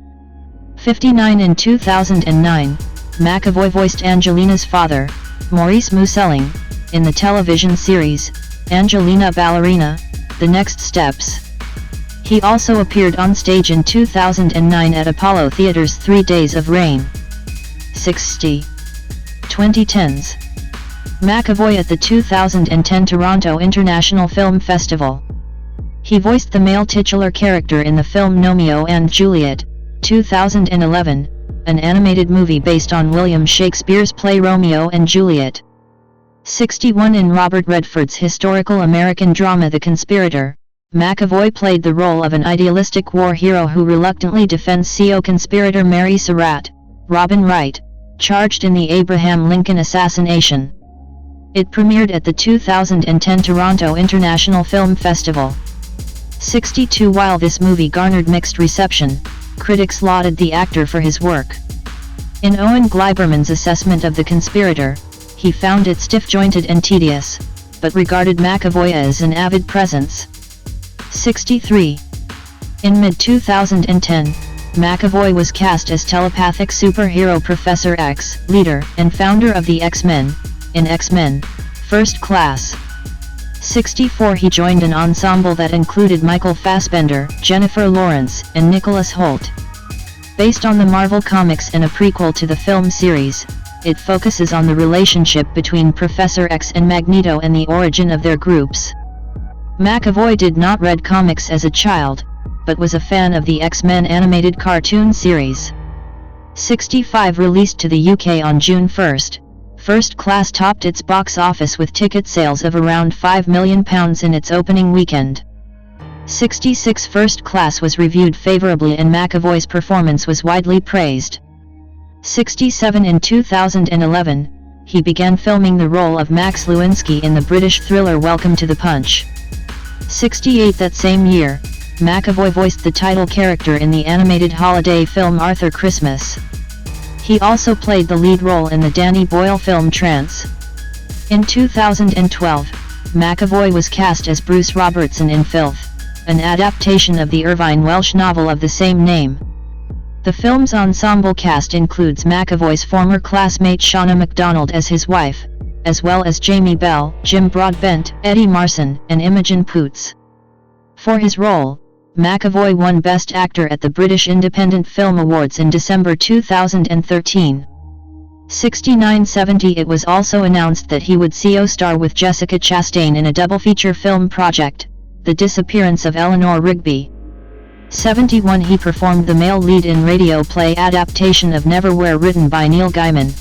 59 In 2009, McAvoy voiced Angelina's father, Maurice Muselling, in the television series, Angelina Ballerina, The Next Steps. He also appeared on stage in 2009 at Apollo Theater's 3 Days of Rain. 60. 2010s. McAvoy at the 2010 Toronto International Film Festival. He voiced the male titular character in the film Romeo and Juliet, 2011, an animated movie based on William Shakespeare's play Romeo and Juliet. 61 In Robert Redford's historical American drama The Conspirator, McAvoy played the role of an idealistic war hero who reluctantly defends SEO conspirator Mary Surratt, Robin Wright, charged in the Abraham Lincoln assassination. It premiered at the 2010 Toronto International Film Festival. 62 While this movie garnered mixed reception, critics lauded the actor for his work. In Owen Gleiberman's assessment of The Conspirator, he found it stiff-jointed and tedious, but regarded McAvoy as an avid presence. 63. In mid-2010, McAvoy was cast as telepathic superhero Professor X, leader and founder of the X-Men, in X-Men: First Class. 64 He joined an ensemble that included Michael Fassbender, Jennifer Lawrence, and Nicholas Hoult. Based on the Marvel Comics and a prequel to the film series, it focuses on the relationship between Professor X and Magneto and the origin of their groups. McAvoy did not read comics as a child, but was a fan of the X-Men animated cartoon series. 65 released to the UK on June 1. First Class topped its box office with ticket sales of around £5 million in its opening weekend. 66 First Class was reviewed favourably and McAvoy's performance was widely praised. 67 In 2011, he began filming the role of Max Lewinsky in the British thriller Welcome to the Punch. 68 That same year, McAvoy voiced the title character in the animated holiday film Arthur Christmas. He also played the lead role in the Danny Boyle film Trance. In 2012, McAvoy was cast as Bruce Robertson in Filth, an adaptation of the Irvine Welsh novel of the same name. The film's ensemble cast includes McAvoy's former classmate Shauna MacDonald as his wife, as well as Jamie Bell, Jim Broadbent, Eddie Marsan, and Imogen Poots. For his role, McAvoy won Best Actor at the British Independent Film Awards in December 2013. 69-70 It was also announced that he would co-star with Jessica Chastain in a double feature film project, The Disappearance of Eleanor Rigby. 71 He performed the male lead in radio play adaptation of Neverwhere written by Neil Gaiman.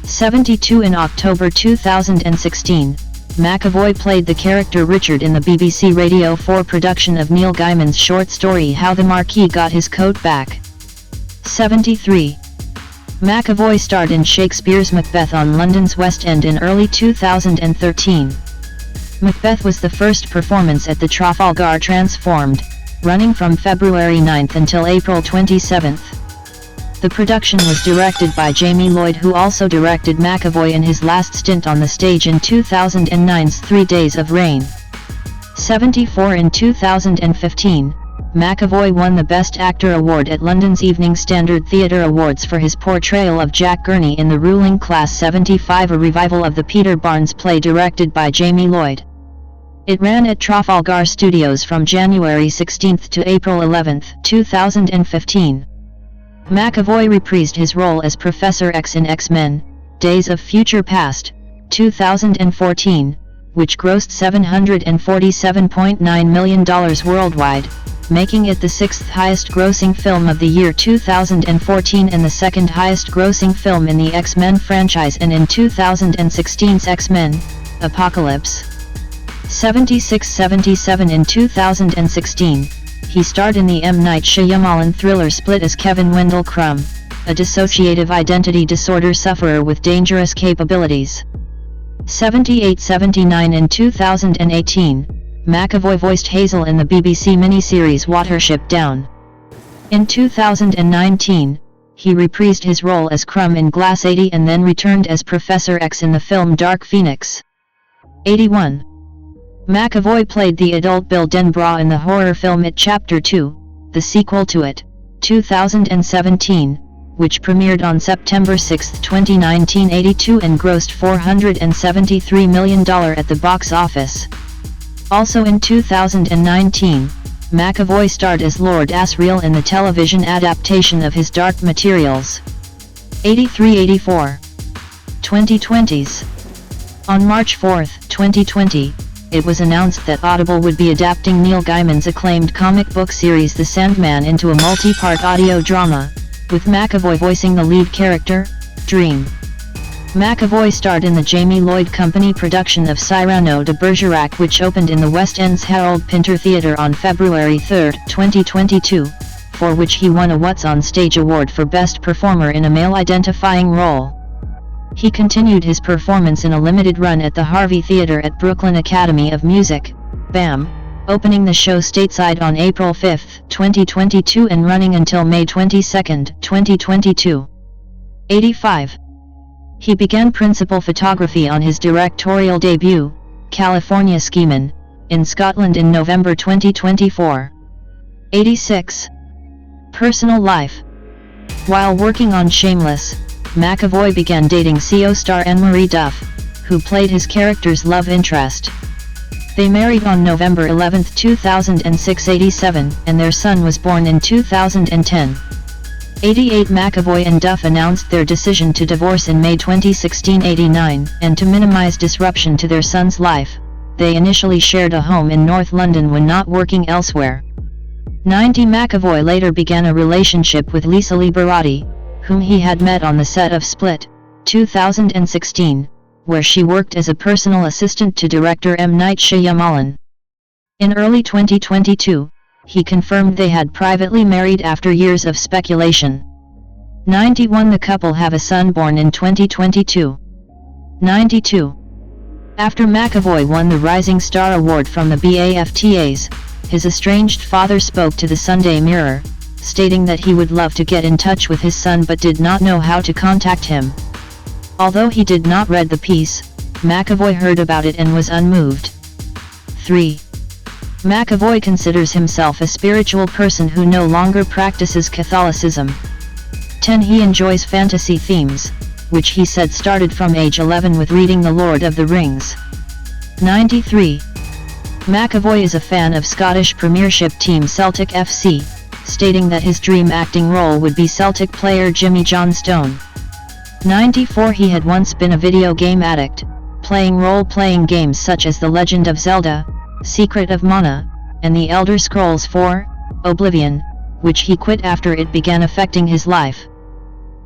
72 In October 2016, McAvoy played the character Richard in the BBC Radio 4 production of Neil Gaiman's short story How the Marquis Got His Coat Back. 73. McAvoy starred in Shakespeare's Macbeth on London's West End in early 2013. Macbeth was the first performance at the Trafalgar Transformed, running from February 9 until April 27. The production was directed by Jamie Lloyd, who also directed McAvoy in his last stint on the stage in 2009's 3 Days of Rain. 74 In 2015, McAvoy won the Best Actor award at London's Evening Standard Theatre Awards for his portrayal of Jack Gurney in the ruling Class 75, a revival of the Peter Barnes play directed by Jamie Lloyd. It ran at Trafalgar Studios from January 16 to April 11, 2015. McAvoy reprised his role as Professor X in X-Men, Days of Future Past, 2014, which grossed $747.9 million worldwide, making it the sixth highest grossing film of the year 2014 and the second highest grossing film in the X-Men franchise and in 2016's X-Men, Apocalypse. 76-77 In 2016, he starred in the M. Night Shyamalan thriller Split as Kevin Wendell Crumb, a dissociative identity disorder sufferer with dangerous capabilities. 78-79 In 2018, McAvoy voiced Hazel in the BBC miniseries Watership Down. In 2019, he reprised his role as Crumb in Glass 80 and then returned as Professor X in the film Dark Phoenix. 81. McAvoy played the adult Bill Denbrough in the horror film It Chapter 2, the sequel to It, 2017, which premiered on September 6, 2019. 82 and grossed $473 million at the box office. Also in 2019, McAvoy starred as Lord Asriel in the television adaptation of his Dark Materials. 83-84. 2020s. On March 4, 2020, it was announced that Audible would be adapting Neil Gaiman's acclaimed comic book series The Sandman into a multi-part audio drama, with McAvoy voicing the lead character, Dream. McAvoy starred in the Jamie Lloyd Company production of Cyrano de Bergerac, which opened in the West End's Harold Pinter Theatre on February 3, 2022, for which he won a What's on Stage award for Best Performer in a Male-Identifying Role. He continued his performance in a limited run at the Harvey Theatre at Brooklyn Academy of Music, BAM, opening the show stateside on April 5, 2022 and running until May 22, 2022. 85. He began principal photography on his directorial debut, California Schemin', in Scotland in November 2024. 86. Personal life. While working on Shameless, McAvoy began dating CO star Anne-Marie Duff, who played his character's love interest. They married on November 11, 2006. 87, and their son was born in 2010. 88 McAvoy and Duff announced their decision to divorce in May 2016. 89, and to minimize disruption to their son's life, they initially shared a home in North London when not working elsewhere. 90 McAvoy later began a relationship with Lisa Liberati, whom he had met on the set of Split, 2016, where she worked as a personal assistant to director M. Night Shyamalan. In early 2022, he confirmed they had privately married after years of speculation. 91. The couple have a son born in 2022. 92. After McAvoy won the Rising Star Award from the BAFTAs, his estranged father spoke to the Sunday Mirror, stating that he would love to get in touch with his son but did not know how to contact him. Although he did not read the piece, McAvoy heard about it and was unmoved. 3. McAvoy considers himself a spiritual person who no longer practices Catholicism. 10. He enjoys fantasy themes, which he said started from age 11 with reading The Lord of the Rings. 93. McAvoy is a fan of Scottish Premiership team Celtic FC, stating that his dream acting role would be Celtic player Jimmy Johnstone. 94. He had once been a video game addict, playing role-playing games such as The Legend of Zelda, Secret of Mana, and The Elder Scrolls IV: Oblivion, which he quit after it began affecting his life.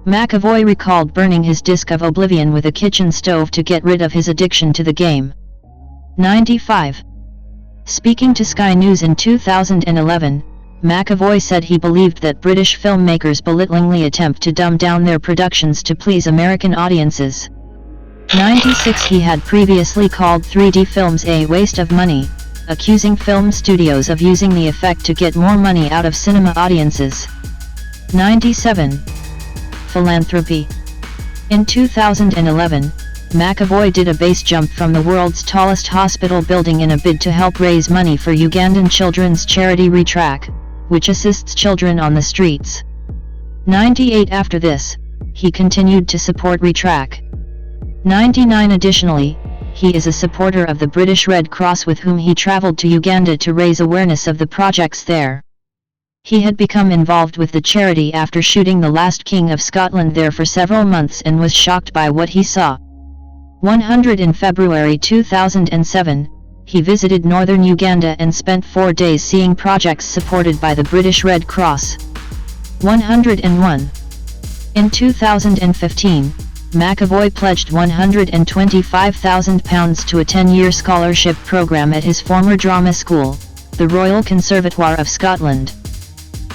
McAvoy recalled burning his disc of Oblivion with a kitchen stove to get rid of his addiction to the game. 95. Speaking to Sky News in 2011, McAvoy said he believed that British filmmakers belittlingly attempt to dumb down their productions to please American audiences. 96. He had previously called 3D films a waste of money, accusing film studios of using the effect to get more money out of cinema audiences. 97. Philanthropy. In 2011, McAvoy did a base jump from the world's tallest hospital building in a bid to help raise money for Ugandan children's charity Retrack, which assists children on the streets. 98. After this, he continued to support Retrack. 99. Additionally, he is a supporter of the British Red Cross, with whom he travelled to Uganda to raise awareness of the projects there. He had become involved with the charity after shooting The Last King of Scotland there for several months and was shocked by what he saw. 100. In February 2007, he visited northern Uganda and spent 4 days seeing projects supported by the British Red Cross. 101. In 2015, McAvoy pledged £125,000 to a 10-year scholarship programme at his former drama school, the Royal Conservatoire of Scotland.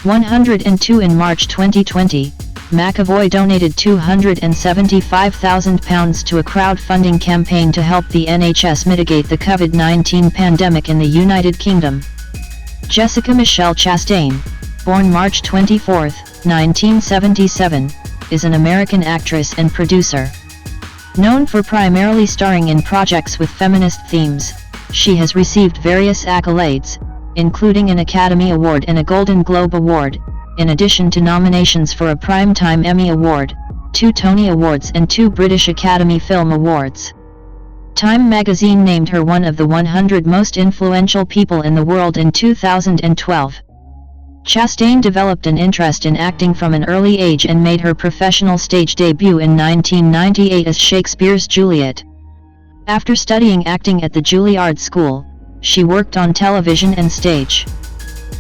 102. In March 2020, McAvoy donated £275,000 to a crowdfunding campaign to help the NHS mitigate the COVID-19 pandemic in the United Kingdom. Jessica Michelle Chastain, born March 24, 1977, is an American actress and producer. Known for primarily starring in projects with feminist themes, she has received various accolades, including an Academy Award and a Golden Globe Award, in addition to nominations for a Primetime Emmy Award, 2 Tony Awards and 2 British Academy Film Awards. Time magazine named her one of the 100 most influential people in the world in 2012. Chastain developed an interest in acting from an early age and made her professional stage debut in 1998 as Shakespeare's Juliet. After studying acting at the Juilliard School, she worked on television and stage.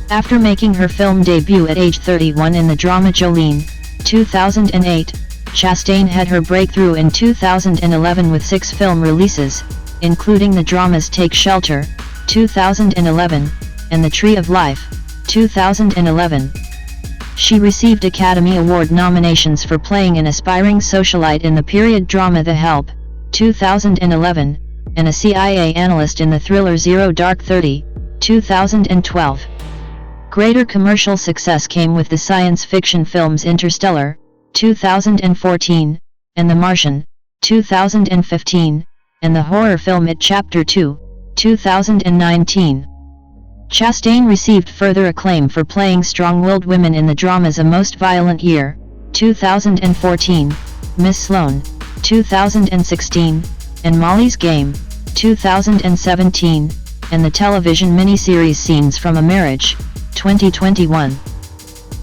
After making her film debut at age 31 in the drama Jolene, 2008, Chastain had her breakthrough in 2011 with 6 film releases, including the dramas Take Shelter, 2011, and The Tree of Life, 2011. She received Academy Award nominations for playing an aspiring socialite in the period drama The Help, 2011, and a CIA analyst in the thriller Zero Dark 30, 2012. Greater commercial success came with the science fiction films Interstellar, 2014, and The Martian, 2015, and the horror film It Chapter 2, 2019. Chastain received further acclaim for playing strong-willed women in the dramas A Most Violent Year, 2014, Miss Sloane, 2016, and Molly's Game, 2017, and the television miniseries Scenes from a Marriage, 2021.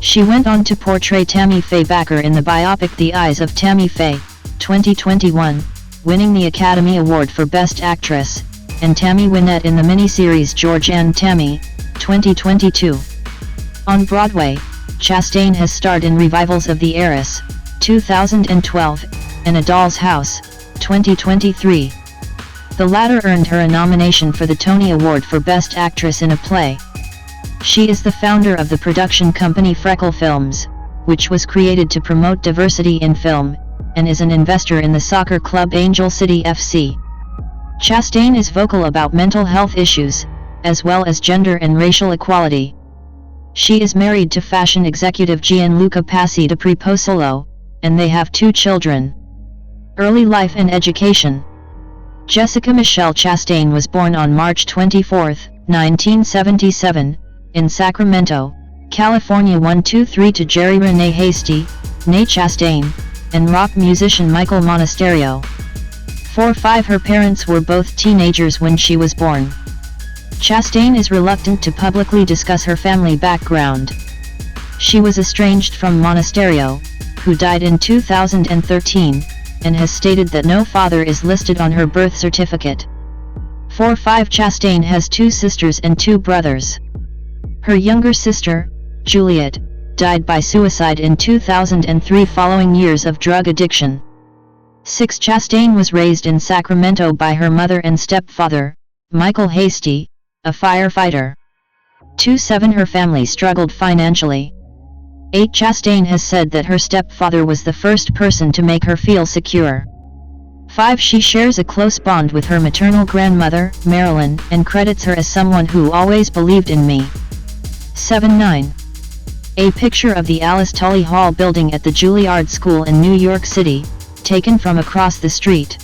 She went on to portray Tammy Faye Bakker in the biopic The Eyes of Tammy Faye, 2021, winning the Academy Award for Best Actress, and Tammy Wynette in the miniseries George and Tammy, 2022. On Broadway, Chastain has starred in revivals of The Heiress, 2012, and A Doll's House, 2023. The latter earned her a nomination for the Tony Award for Best Actress in a Play. She is the founder of the production company Freckle Films, which was created to promote diversity in film, and is an investor in the soccer club Angel City FC. Chastain is vocal about mental health issues, as well as gender and racial equality. She is married to fashion executive Gianluca Passi di Preposolo, and they have 2 children. Early life and education. Jessica Michelle Chastain was born on March 24, 1977, in Sacramento, California 123 to Jerry Renee Hasty, née Chastain, and rock musician Michael Monasterio. 4-5 Her parents were both teenagers when she was born. Chastain is reluctant to publicly discuss her family background. She was estranged from Monasterio, who died in 2013, and has stated that no father is listed on her birth certificate. 4-5 Chastain has 2 sisters and 2 brothers. Her younger sister, Juliet, died by suicide in 2003 following years of drug addiction. 6 Chastain was raised in Sacramento by her mother and stepfather, Michael Hasty, a firefighter. 2-7 Her family struggled financially. 8 Chastain has said that her stepfather was the first person to make her feel secure. 5 She shares a close bond with her maternal grandmother, Marilyn, and credits her as someone who always believed in me. 7-9 A picture of the Alice Tully Hall building at the Juilliard School in New York City, taken from across the street.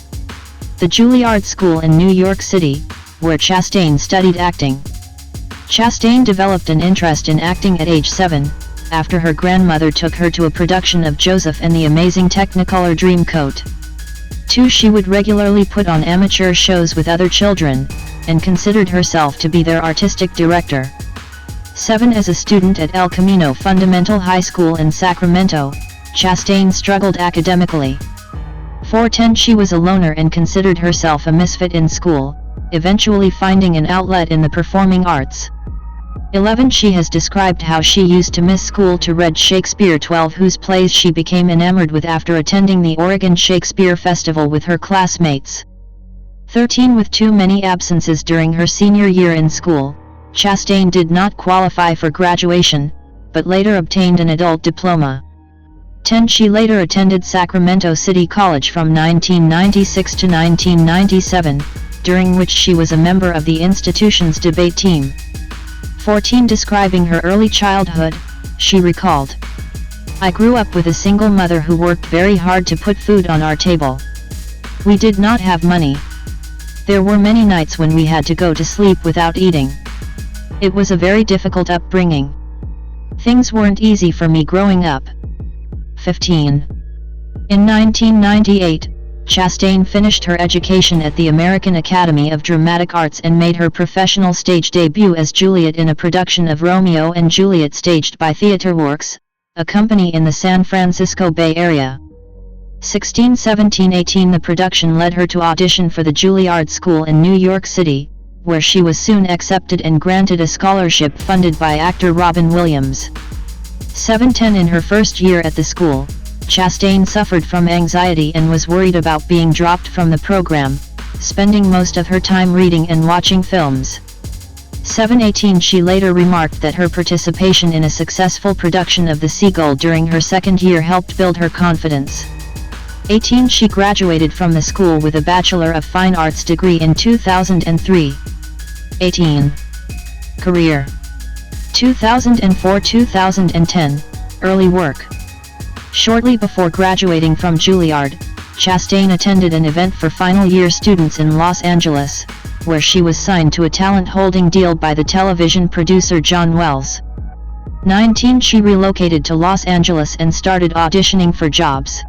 The Juilliard School in New York City, where Chastain studied acting. Chastain developed an interest in acting at age 7, after her grandmother took her to a production of Joseph and the Amazing Technicolor Dreamcoat. 2 She would regularly put on amateur shows with other children, and considered herself to be their artistic director. 7 As a student at El Camino Fundamental High School in Sacramento, Chastain struggled academically. 4-10 She was a loner and considered herself a misfit in school, eventually finding an outlet in the performing arts. 11 She has described how she used to miss school to read Shakespeare. 12 Whose plays she became enamored with after attending the Oregon Shakespeare Festival with her classmates. 13 With too many absences during her senior year in school, Chastain did not qualify for graduation, but later obtained an adult diploma. 10 She later attended Sacramento City College from 1996 to 1997, during which she was a member of the institution's debate team. 14 Describing her early childhood, she recalled, "I grew up with a single mother who worked very hard to put food on our table. We did not have money. There were many nights when we had to go to sleep without eating. It was a very difficult upbringing. Things weren't easy for me growing up." 15 In 1998, Chastain finished her education at the American Academy of Dramatic Arts and made her professional stage debut as Juliet in a production of Romeo and Juliet staged by TheaterWorks, a company in the San Francisco Bay Area. 16 17 18 The production led her to audition for the Juilliard School in New York City, where she was soon accepted and granted a scholarship funded by actor Robin Williams. 7-10 In her first year at the school, Chastain suffered from anxiety and was worried about being dropped from the program, spending most of her time reading and watching films. 7-18 She later remarked that her participation in a successful production of The Seagull during her second year helped build her confidence. 18 She graduated from the school with a Bachelor of Fine Arts degree in 2003. 18 Career 2004-2010, Early work. Shortly before graduating from Juilliard, Chastain attended an event for final year students in Los Angeles, where she was signed to a talent-holding deal by the television producer John Wells. 19 She relocated to Los Angeles and started auditioning for jobs.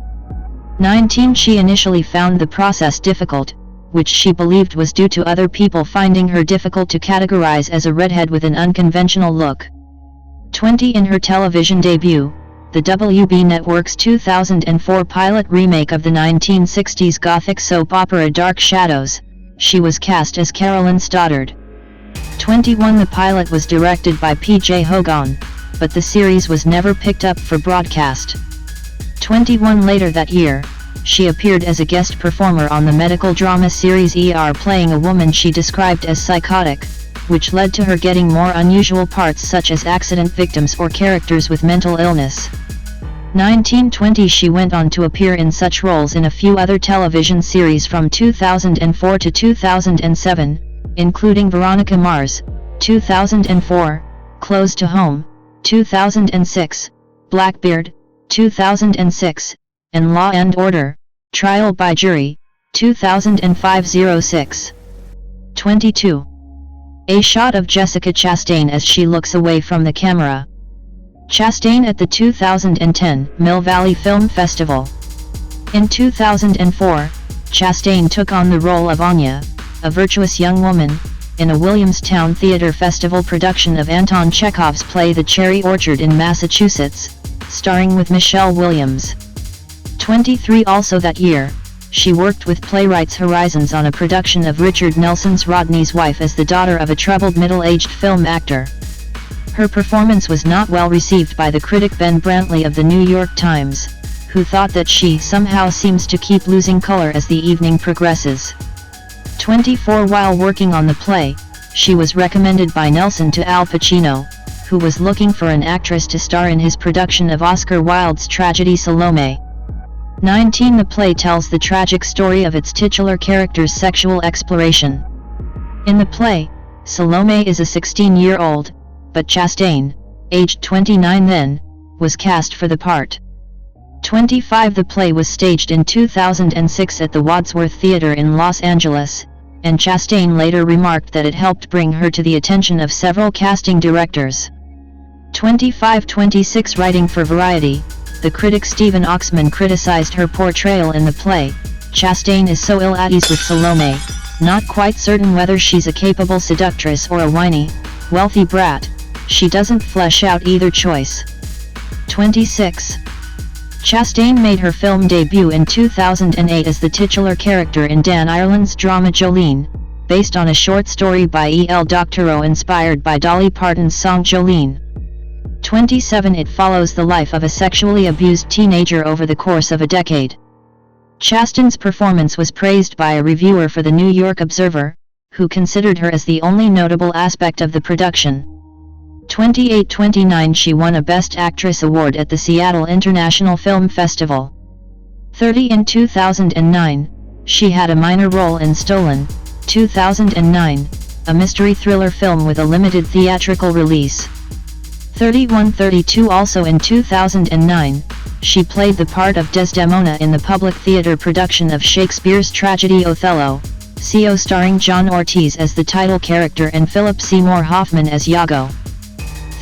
19 She initially found the process difficult, which she believed was due to other people finding her difficult to categorize as a redhead with an unconventional look. 20 In her television debut, the WB Network's 2004 pilot remake of the 1960s Gothic soap opera Dark Shadows, she was cast as Carolyn Stoddard. 21 The pilot was directed by P.J. Hogan, but the series was never picked up for broadcast. 21 later that year, she appeared as a guest performer on the medical drama series ER, playing a woman she described as psychotic, which led to her getting more unusual parts such as accident victims or characters with mental illness. 1920 she went on to appear in such roles in a few other television series from 2004 to 2007, including Veronica Mars, 2004, Close to Home, 2006, Blackbeard, 2006, and Law and Order, Trial by Jury, 2005-06. 22. A shot of Jessica Chastain as she looks away from the camera. Chastain at the 2010 Mill Valley Film Festival. In 2004, Chastain took on the role of Anya, a virtuous young woman, in a Williamstown Theatre Festival production of Anton Chekhov's play The Cherry Orchard in Massachusetts, starring with Michelle Williams. 23 Also that year, she worked with Playwrights Horizons on a production of Richard Nelson's Rodney's Wife as the daughter of a troubled middle-aged film actor. Her performance was not well received by the critic Ben Brantley of the New York Times, who thought that she somehow seems to keep losing color as the evening progresses. 24 While working on the play, she was recommended by Nelson to Al Pacino, who was looking for an actress to star in his production of Oscar Wilde's tragedy Salome. 19 The play tells the tragic story of its titular character's sexual exploration. In the play, Salome is a 16-year-old, but Chastain, aged 29 then, was cast for the part. 25 The play was staged in 2006 at the Wadsworth Theatre in Los Angeles, and Chastain later remarked that it helped bring her to the attention of several casting directors. 25-26 Writing for Variety, the critic Stephen Oxman criticized her portrayal in the play. Chastain is so ill at ease with Salome, not quite certain whether she's a capable seductress or a whiny, wealthy brat. She doesn't flesh out either choice. 26. Chastain made her film debut in 2008 as the titular character in Dan Ireland's drama Jolene, based on a short story by E.L. Doctorow inspired by Dolly Parton's song Jolene. 27 It follows the life of a sexually abused teenager over the course of a decade. Chastain's performance was praised by a reviewer for the New York Observer, who considered her as the only notable aspect of the production. 28-29 She won a Best Actress award at the Seattle International Film Festival. 30 In 2009, she had a minor role in Stolen, 2009, a mystery thriller film with a limited theatrical release. 31-32 Also in 2009, she played the part of Desdemona in the public theater production of Shakespeare's tragedy Othello, CO starring John Ortiz as the title character and Philip Seymour Hoffman as Iago.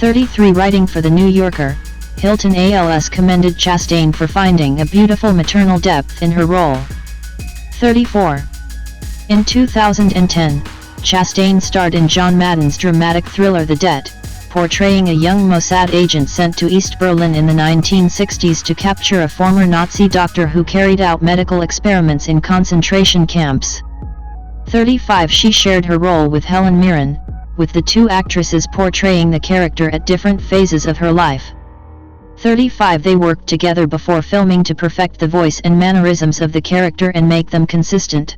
33 Writing for The New Yorker, Hilton ALS commended Chastain for finding a beautiful maternal depth in her role. 34. In 2010, Chastain starred in John Madden's dramatic thriller The Debt, portraying a young Mossad agent sent to East Berlin in the 1960s to capture a former Nazi doctor who carried out medical experiments in concentration camps. 35 She shared her role with Helen Mirren, with the two actresses portraying the character at different phases of her life. 35 They worked together before filming to perfect the voice and mannerisms of the character and make them consistent.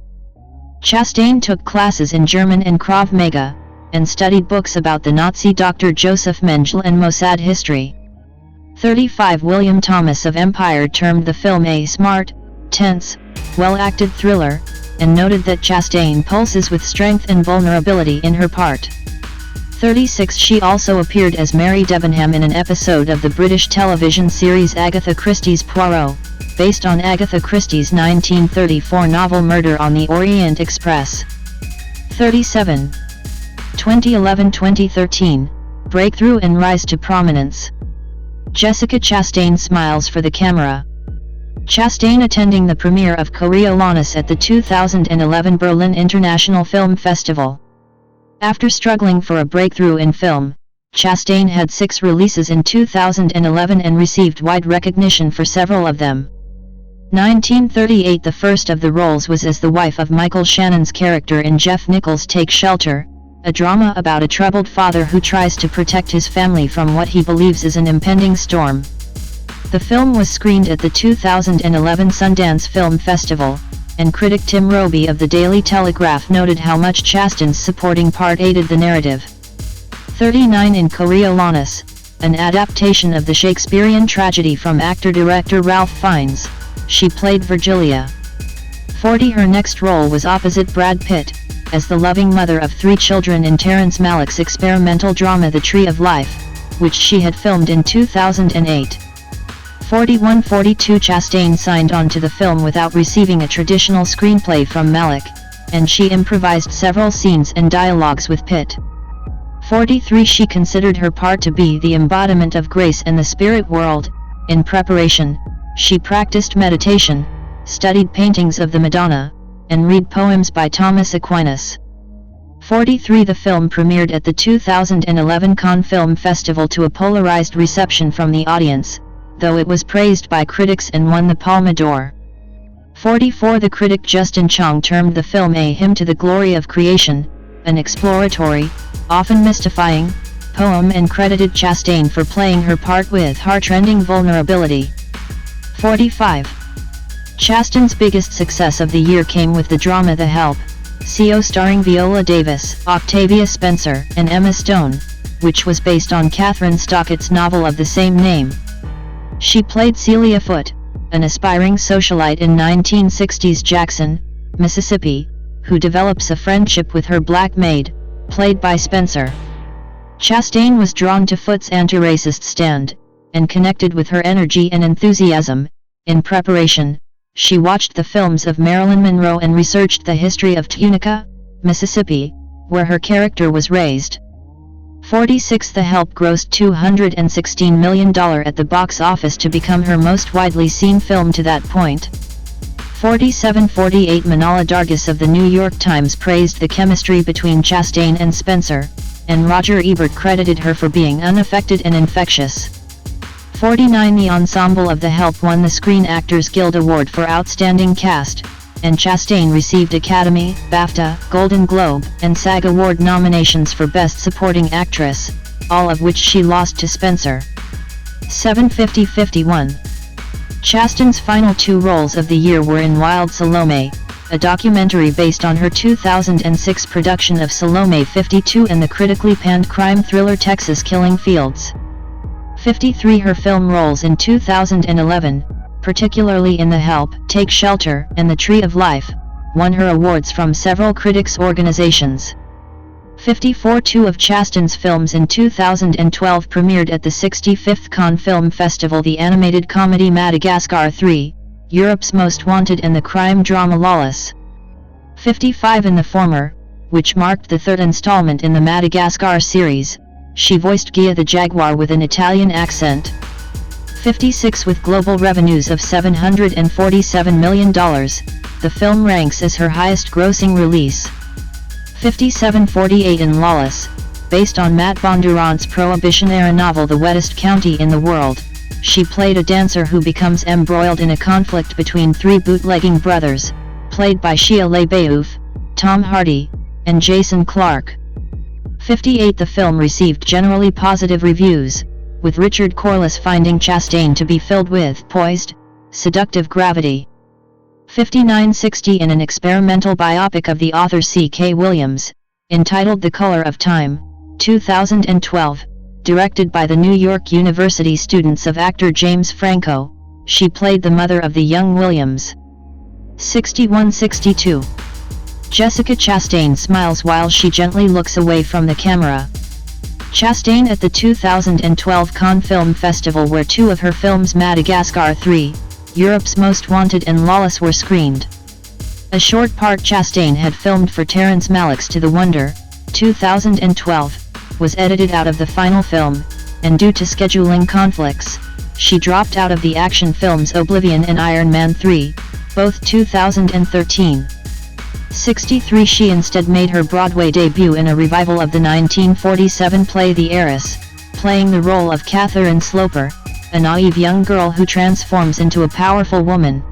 Chastain took classes in German and Krav Maga, and studied books about the Nazi doctor Joseph Mengele and Mossad history. 35 William Thomas of Empire termed the film a smart, tense, well-acted thriller, and noted that Chastain pulses with strength and vulnerability in her part. 36 She also appeared as Mary Debenham in an episode of the British television series Agatha Christie's Poirot, based on Agatha Christie's 1934 novel Murder on the Orient Express. 37. 2011-2013, Breakthrough and Rise to Prominence. Jessica Chastain smiles for the camera. Chastain attending the premiere of Coriolanus at the 2011 Berlin International Film Festival. After struggling for a breakthrough in film, Chastain had 6 releases in 2011 and received wide recognition for several of them. 1938 The first of the roles was as the wife of Michael Shannon's character in Jeff Nichols' Take Shelter, a drama about a troubled father who tries to protect his family from what he believes is an impending storm. The film was screened at the 2011 Sundance Film Festival, and critic Tim Roby of the Daily Telegraph noted how much Chasten's supporting part aided the narrative. 39 In Coriolanus, an adaptation of the Shakespearean tragedy from actor-director Ralph Fiennes, she played Virgilia. 40 Her next role was opposite Brad Pitt, as the loving mother of 3 children in Terrence Malick's experimental drama The Tree of Life, which she had filmed in 2008. 41-42 Chastain signed on to the film without receiving a traditional screenplay from Malick, and she improvised several scenes and dialogues with Pitt. 43 She considered her part to be the embodiment of grace in the spirit world. In preparation, she practiced meditation, studied paintings of the Madonna, and read poems by Thomas Aquinas. 43 The film premiered at the 2011 Cannes Film Festival to a polarized reception from the audience, though it was praised by critics and won the Palme d'Or. 44 The critic Justin Chong termed the film a hymn to the glory of creation, an exploratory, often mystifying, poem, and credited Chastain for playing her part with heart-rending vulnerability. 45 Chastain's biggest success of the year came with the drama The Help, SEO starring Viola Davis, Octavia Spencer, and Emma Stone, which was based on Catherine Stockett's novel of the same name. She played Celia Foote, an aspiring socialite in 1960s Jackson, Mississippi, who develops a friendship with her black maid, played by Spencer. Chastain was drawn to Foote's anti-racist stand, and connected with her energy and enthusiasm. In preparation, she watched the films of Marilyn Monroe and researched the history of Tunica, Mississippi, where her character was raised. 46 The Help grossed $216 million at the box office to become her most widely seen film to that point. 47-48 Manala Dargis of the New York Times praised the chemistry between Chastain and Spencer, and Roger Ebert credited her for being unaffected and infectious. 49 The ensemble of The Help won the Screen Actors Guild Award for Outstanding Cast, and Chastain received Academy, BAFTA, Golden Globe, and SAG Award nominations for Best Supporting Actress, all of which she lost to Spencer. 750-51 Chastain's final 2 roles of the year were in Wild Salome, a documentary based on her 2006 production of Salome 52, and the critically panned crime thriller Texas Killing Fields. 53 Her film roles in 2011, particularly in The Help, Take Shelter, and The Tree of Life, won her awards from several critics' organizations. 54 Two of Chastain's films in 2012 premiered at the 65th Cannes Film Festival: the animated comedy Madagascar 3, Europe's Most Wanted, and the crime drama Lawless. 55 In the former, which marked the 3rd installment in the Madagascar series, she voiced Gia the Jaguar with an Italian accent. 56 With global revenues of $747 million, the film ranks as her highest-grossing release. 57-48 In Lawless, based on Matt Bondurant's Prohibition-era novel The Wettest County in the World, she played a dancer who becomes embroiled in a conflict between 3 bootlegging brothers, played by Shia LaBeouf, Tom Hardy, and Jason Clarke. 58 The film received generally positive reviews, with Richard Corliss finding Chastain to be filled with poised, seductive gravity. 59-60 In an experimental biopic of the author C.K. Williams, entitled The Color of Time, 2012, directed by the New York University students of actor James Franco, she played the mother of the young Williams. 61-62 Jessica Chastain smiles while she gently looks away from the camera. Chastain at the 2012 Cannes Film Festival, where 2 of her films, Madagascar 3, Europe's Most Wanted, and Lawless, were screened. A short part Chastain had filmed for Terrence Malick's To the Wonder, 2012, was edited out of the final film, and due to scheduling conflicts, she dropped out of the action films Oblivion and Iron Man 3, both 2013. 63 She instead made her Broadway debut in a revival of the 1947 play The Heiress, playing the role of Catherine Sloper, a naive young girl who transforms into a powerful woman.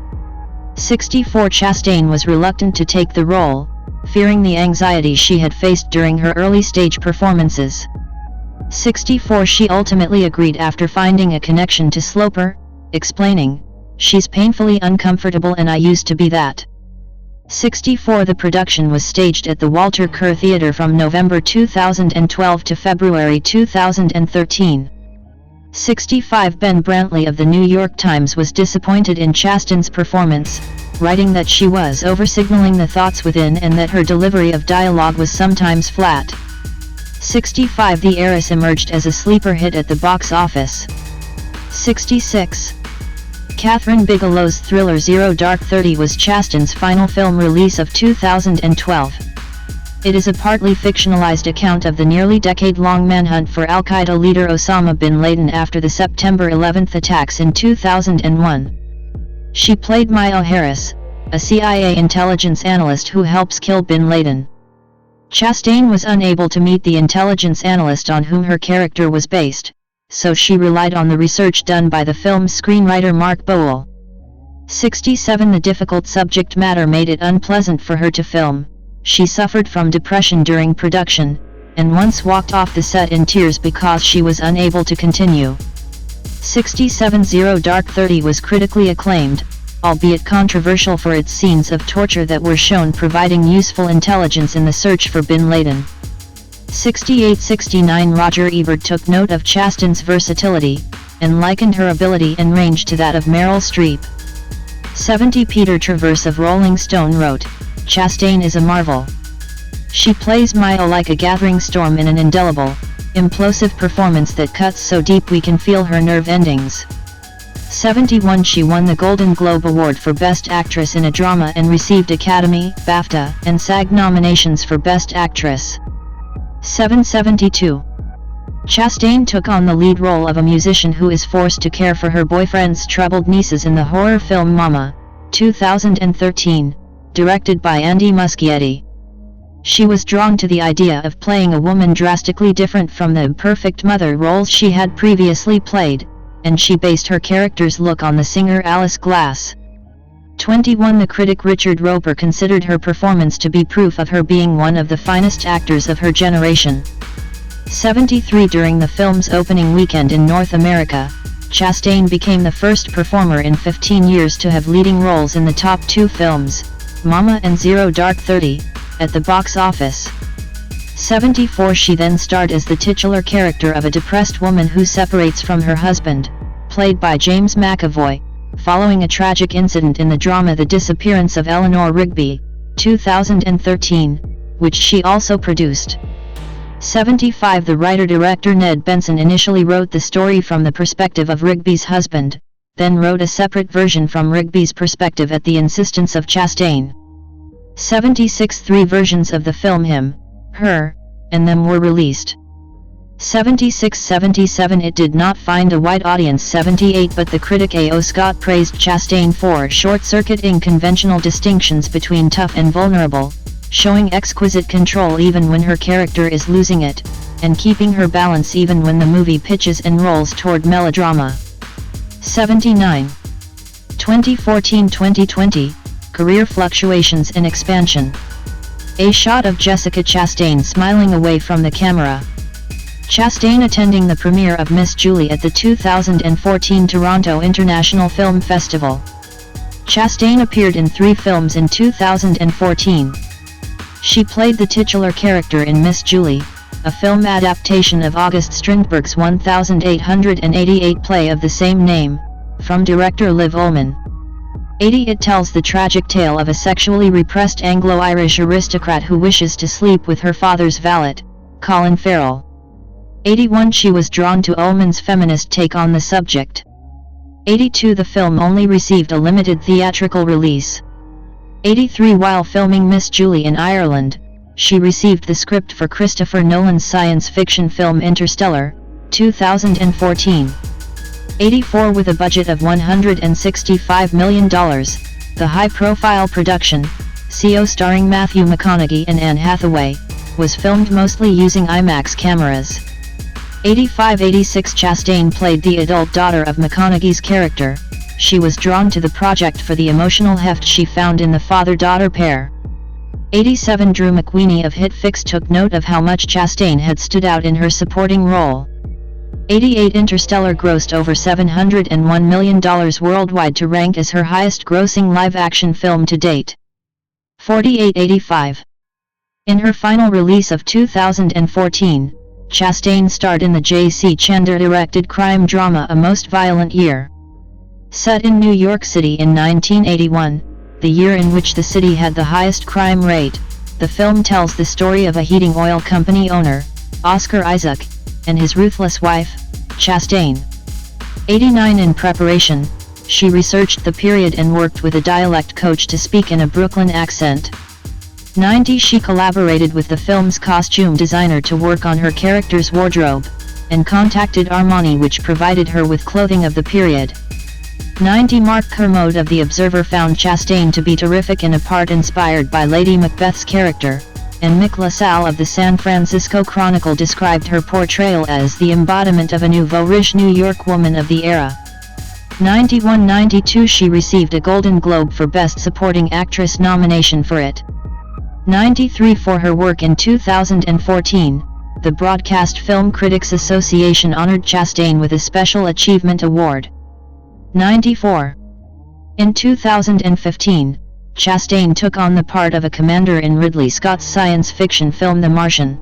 64 Chastain was reluctant to take the role, fearing the anxiety she had faced during her early stage performances. 64 She ultimately agreed after finding a connection to Sloper, explaining, "She's painfully uncomfortable and I used to be that." 64 The production was staged at the Walter Kerr Theatre from November 2012 to February 2013. 65 Ben Brantley of the New York Times was disappointed in Chastain's performance, writing that she was over-signaling the thoughts within and that her delivery of dialogue was sometimes flat. 65 The Heiress emerged as a sleeper hit at the box office. 66. Kathryn Bigelow's thriller Zero Dark 30 was Chastain's final film release of 2012. It is a partly fictionalized account of the nearly decade-long manhunt for al-Qaeda leader Osama bin Laden after the September 11 attacks in 2001. She played Maya Harris, a CIA intelligence analyst who helps kill bin Laden. Chastain was unable to meet the intelligence analyst on whom her character was based, so she relied on the research done by the film's screenwriter Mark Boal. 67 The difficult subject matter made it unpleasant for her to film. She suffered from depression during production, and once walked off the set in tears because she was unable to continue. 67 Zero Dark 30 was critically acclaimed, albeit controversial for its scenes of torture that were shown providing useful intelligence in the search for bin Laden. 68-69 Roger Ebert took note of Chastain's versatility, and likened her ability and range to that of Meryl Streep. 70 Peter Travers of Rolling Stone wrote, "Chastain is a marvel. She plays Maya like a gathering storm in an indelible, implosive performance that cuts so deep we can feel her nerve endings." 71 She won the Golden Globe Award for Best Actress in a Drama and received Academy, BAFTA, and SAG nominations for Best Actress. 772. Chastain took on the lead role of a musician who is forced to care for her boyfriend's troubled nieces in the horror film Mama, 2013, directed by Andy Muschietti. She was drawn to the idea of playing a woman drastically different from the perfect mother roles she had previously played, and she based her character's look on the singer Alice Glass. 21 The critic Richard Roper considered her performance to be proof of her being one of the finest actors of her generation. 73 During the film's opening weekend in North America, Chastain became the first performer in 15 years to have leading roles in the top two films, Mama and Zero Dark 30, at the box office. 74 She then starred as the titular character of a depressed woman who separates from her husband, played by James McAvoy, following a tragic incident in the drama The Disappearance of Eleanor Rigby, 2013, which she also produced. 75 The writer-director Ned Benson initially wrote the story from the perspective of Rigby's husband, then wrote a separate version from Rigby's perspective at the insistence of Chastain. 76 Three versions of the film Him, Her, and Them were released. 76-77 It did not find a wide audience. 78 But the critic A.O. Scott praised Chastain for short-circuiting conventional distinctions between tough and vulnerable, showing exquisite control even when her character is losing it, and keeping her balance even when the movie pitches and rolls toward melodrama. 79. 2014-2020, Career Fluctuations and Expansion. A shot of Jessica Chastain smiling away from the camera. Chastain attending the premiere of Miss Julie at the 2014 Toronto International Film Festival. Chastain appeared in 3 films in 2014. She played the titular character in Miss Julie, a film adaptation of August Strindberg's 1888 play of the same name, from director Liv Ullmann. 80 It tells the tragic tale of a sexually repressed Anglo-Irish aristocrat who wishes to sleep with her father's valet, Colin Farrell. 81 She was drawn to Ullmann's feminist take on the subject. 82 The film only received a limited theatrical release. 83 While filming Miss Julie in Ireland, she received the script for Christopher Nolan's science fiction film Interstellar, 2014. 84 With a budget of $165 million, the high-profile production, SEO starring Matthew McConaughey and Anne Hathaway, was filmed mostly using IMAX cameras. 85-86 Chastain played the adult daughter of McConaughey's character. She was drawn to the project for the emotional heft she found in the father-daughter pair. 87 Drew McWeeny of HitFix took note of how much Chastain had stood out in her supporting role. 88 Interstellar grossed over $701 million worldwide to rank as her highest-grossing live-action film to date. 48 85. In her final release of 2014, Chastain starred in the J.C. Chandler-directed crime drama A Most Violent Year. Set in New York City in 1981, the year in which the city had the highest crime rate, the film tells the story of a heating oil company owner, Oscar Isaac, and his ruthless wife, Chastain. 89 In preparation, she researched the period and worked with a dialect coach to speak in a Brooklyn accent. 90 She collaborated with the film's costume designer to work on her character's wardrobe, and contacted Armani, which provided her with clothing of the period. 90 Mark Kermode of The Observer found Chastain to be terrific in a part inspired by Lady Macbeth's character, and Mick LaSalle of the San Francisco Chronicle described her portrayal as the embodiment of a nouveau riche New York woman of the era. 91-92 She received a Golden Globe for Best Supporting Actress nomination for it. 93 For her work in 2014, the Broadcast Film Critics Association honored Chastain with a Special Achievement Award. 94. In 2015, Chastain took on the part of a commander in Ridley Scott's science fiction film The Martian.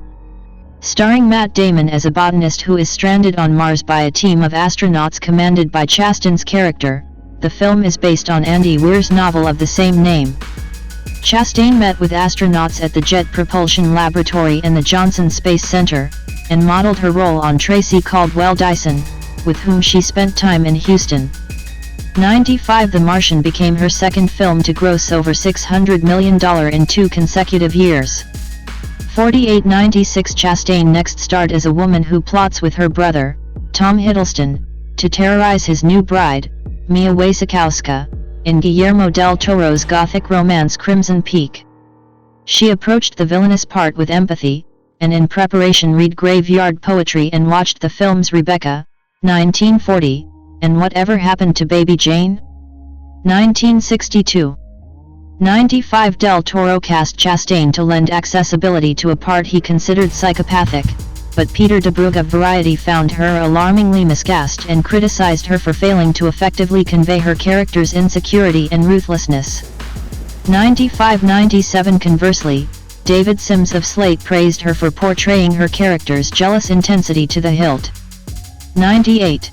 Starring Matt Damon as a botanist who is stranded on Mars by a team of astronauts commanded by Chastain's character, the film is based on Andy Weir's novel of the same name. Chastain met with astronauts at the Jet Propulsion Laboratory and the Johnson Space Center, and modeled her role on Tracy Caldwell Dyson, with whom she spent time in Houston. 95 The Martian became her second film to gross over $600 million in 2 consecutive years. 48 96 Chastain next starred as a woman who plots with her brother, Tom Hiddleston, to terrorize his new bride, Mia Wasikowska, in Guillermo del Toro's gothic romance Crimson Peak. She approached the villainous part with empathy, and in preparation read graveyard poetry and watched the films Rebecca, 1940, and Whatever Happened to Baby Jane? 1962. 95 Del Toro cast Chastain to lend accessibility to a part he considered psychopathic, but Peter DeBrugge of Variety found her alarmingly miscast and criticized her for failing to effectively convey her character's insecurity and ruthlessness. 95-97 Conversely, David Sims of Slate praised her for portraying her character's jealous intensity to the hilt. 98.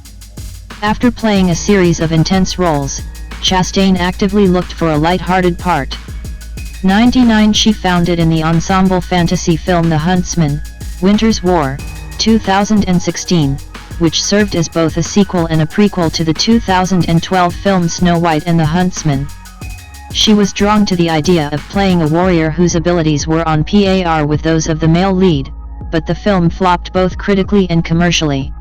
After playing a series of intense roles, Chastain actively looked for a light-hearted part. 99 She found it in the ensemble fantasy film The Huntsman, Winter's War, 2016, which served as both a sequel and a prequel to the 2012 film Snow White and the Huntsman. She was drawn to the idea of playing a warrior whose abilities were on par with those of the male lead, but the film flopped both critically and commercially.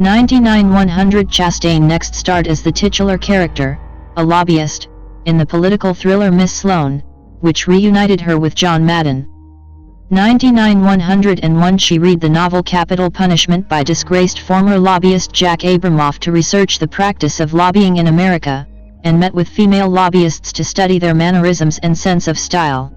99-100 Chastain next starred as the titular character, a lobbyist, in the political thriller Miss Sloane, which reunited her with John Madden. 99-101 She read the novel Capital Punishment by disgraced former lobbyist Jack Abramoff to research the practice of lobbying in America, and met with female lobbyists to study their mannerisms and sense of style.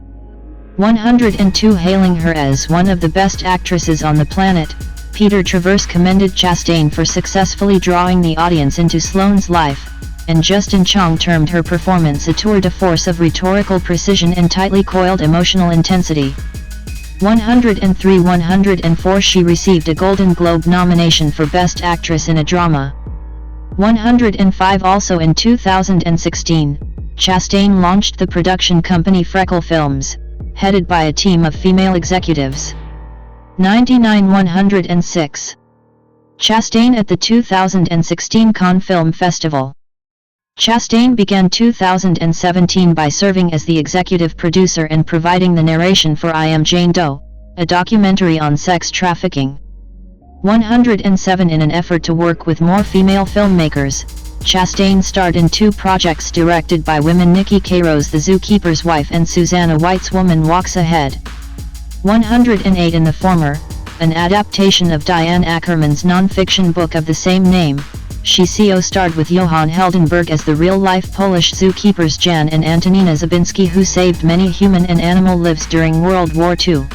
102 Hailing her as one of the best actresses on the planet, Peter Travers commended Chastain for successfully drawing the audience into Sloane's life, and Justin Chong termed her performance a tour de force of rhetorical precision and tightly coiled emotional intensity. 103-104 She received a Golden Globe nomination for Best Actress in a Drama. 105 Also in 2016, Chastain launched the production company Freckle Films, headed by a team of female executives. 99-106. Chastain at the 2016 Cannes Film Festival. Chastain began 2017 by serving as the executive producer and providing the narration for I Am Jane Doe, a documentary on sex trafficking. 107 In an effort to work with more female filmmakers, Chastain starred in 2 projects directed by women: Nikki Caro's The Zookeeper's Wife and Susanna White's Woman Walks Ahead. 108 In the former, an adaptation of Diane Ackerman's non-fiction book of the same name, she co-starred with Johan Heldenberg as the real-life Polish zookeepers Jan and Antonina Zabinski, who saved many human and animal lives during World War II.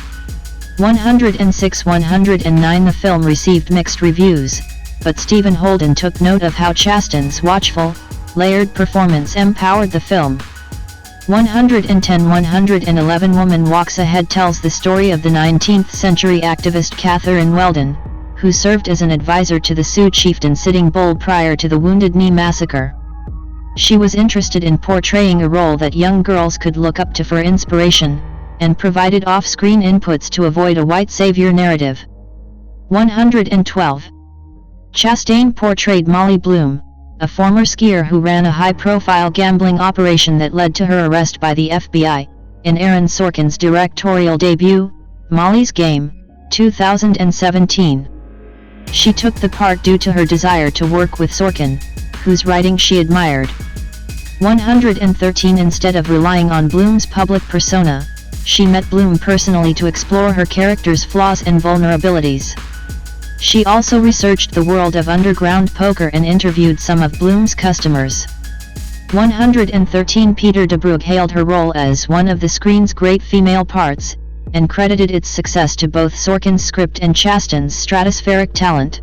106-109 The film received mixed reviews, but Stephen Holden took note of how Chastain's watchful, layered performance empowered the film. 111 Woman Walks Ahead tells the story of the 19th century activist Catherine Weldon, who served as an advisor to the Sioux chieftain Sitting Bull prior to the Wounded Knee Massacre. She was interested in portraying a role that young girls could look up to for inspiration, and provided off-screen inputs to avoid a white savior narrative. 112. Chastain portrayed Molly Bloom, a former skier who ran a high-profile gambling operation that led to her arrest by the FBI, in Aaron Sorkin's directorial debut, Molly's Game, 2017. She took the part due to her desire to work with Sorkin, whose writing she admired. 113 Instead of relying on Bloom's public persona, she met Bloom personally to explore her character's flaws and vulnerabilities. She also researched the world of underground poker and interviewed some of Bloom's customers. 113 Peter DeBrugge hailed her role as one of the screen's great female parts, and credited its success to both Sorkin's script and Chastain's stratospheric talent.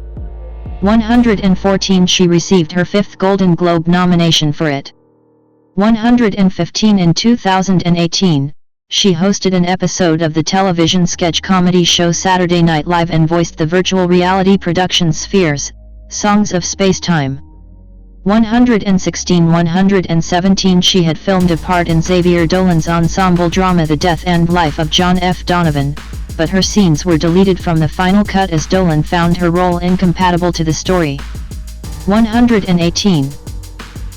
114 She received her 5th Golden Globe nomination for it. 115 In 2018, she hosted an episode of the television sketch comedy show Saturday Night Live and voiced the virtual reality production Spheres, Songs of Space-Time. 117 She had filmed a part in Xavier Dolan's ensemble drama The Death and Life of John F. Donovan, but her scenes were deleted from the final cut as Dolan found her role incompatible to the story. 118.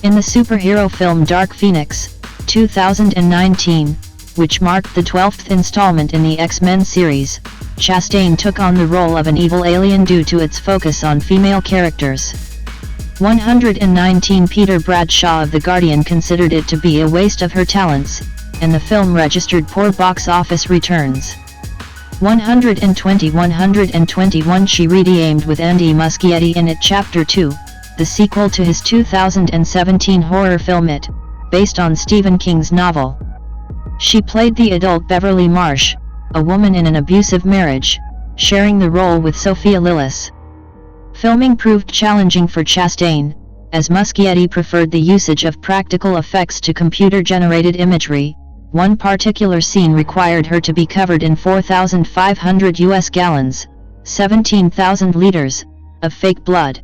In the superhero film Dark Phoenix, 2019, which marked the 12th installment in the X-Men series, Chastain took on the role of an evil alien due to its focus on female characters. 119 Peter Bradshaw of The Guardian considered it to be a waste of her talents, and the film registered poor box office returns. 121 She redeemed with Andy Muschietti in It Chapter 2, the sequel to his 2017 horror film It, based on Stephen King's novel. She played the adult Beverly Marsh, a woman in an abusive marriage, sharing the role with Sophia Lillis. Filming proved challenging for Chastain, as Muschietti preferred the usage of practical effects to computer-generated imagery. One particular scene required her to be covered in 4,500 US gallons, 17,000 liters, of fake blood.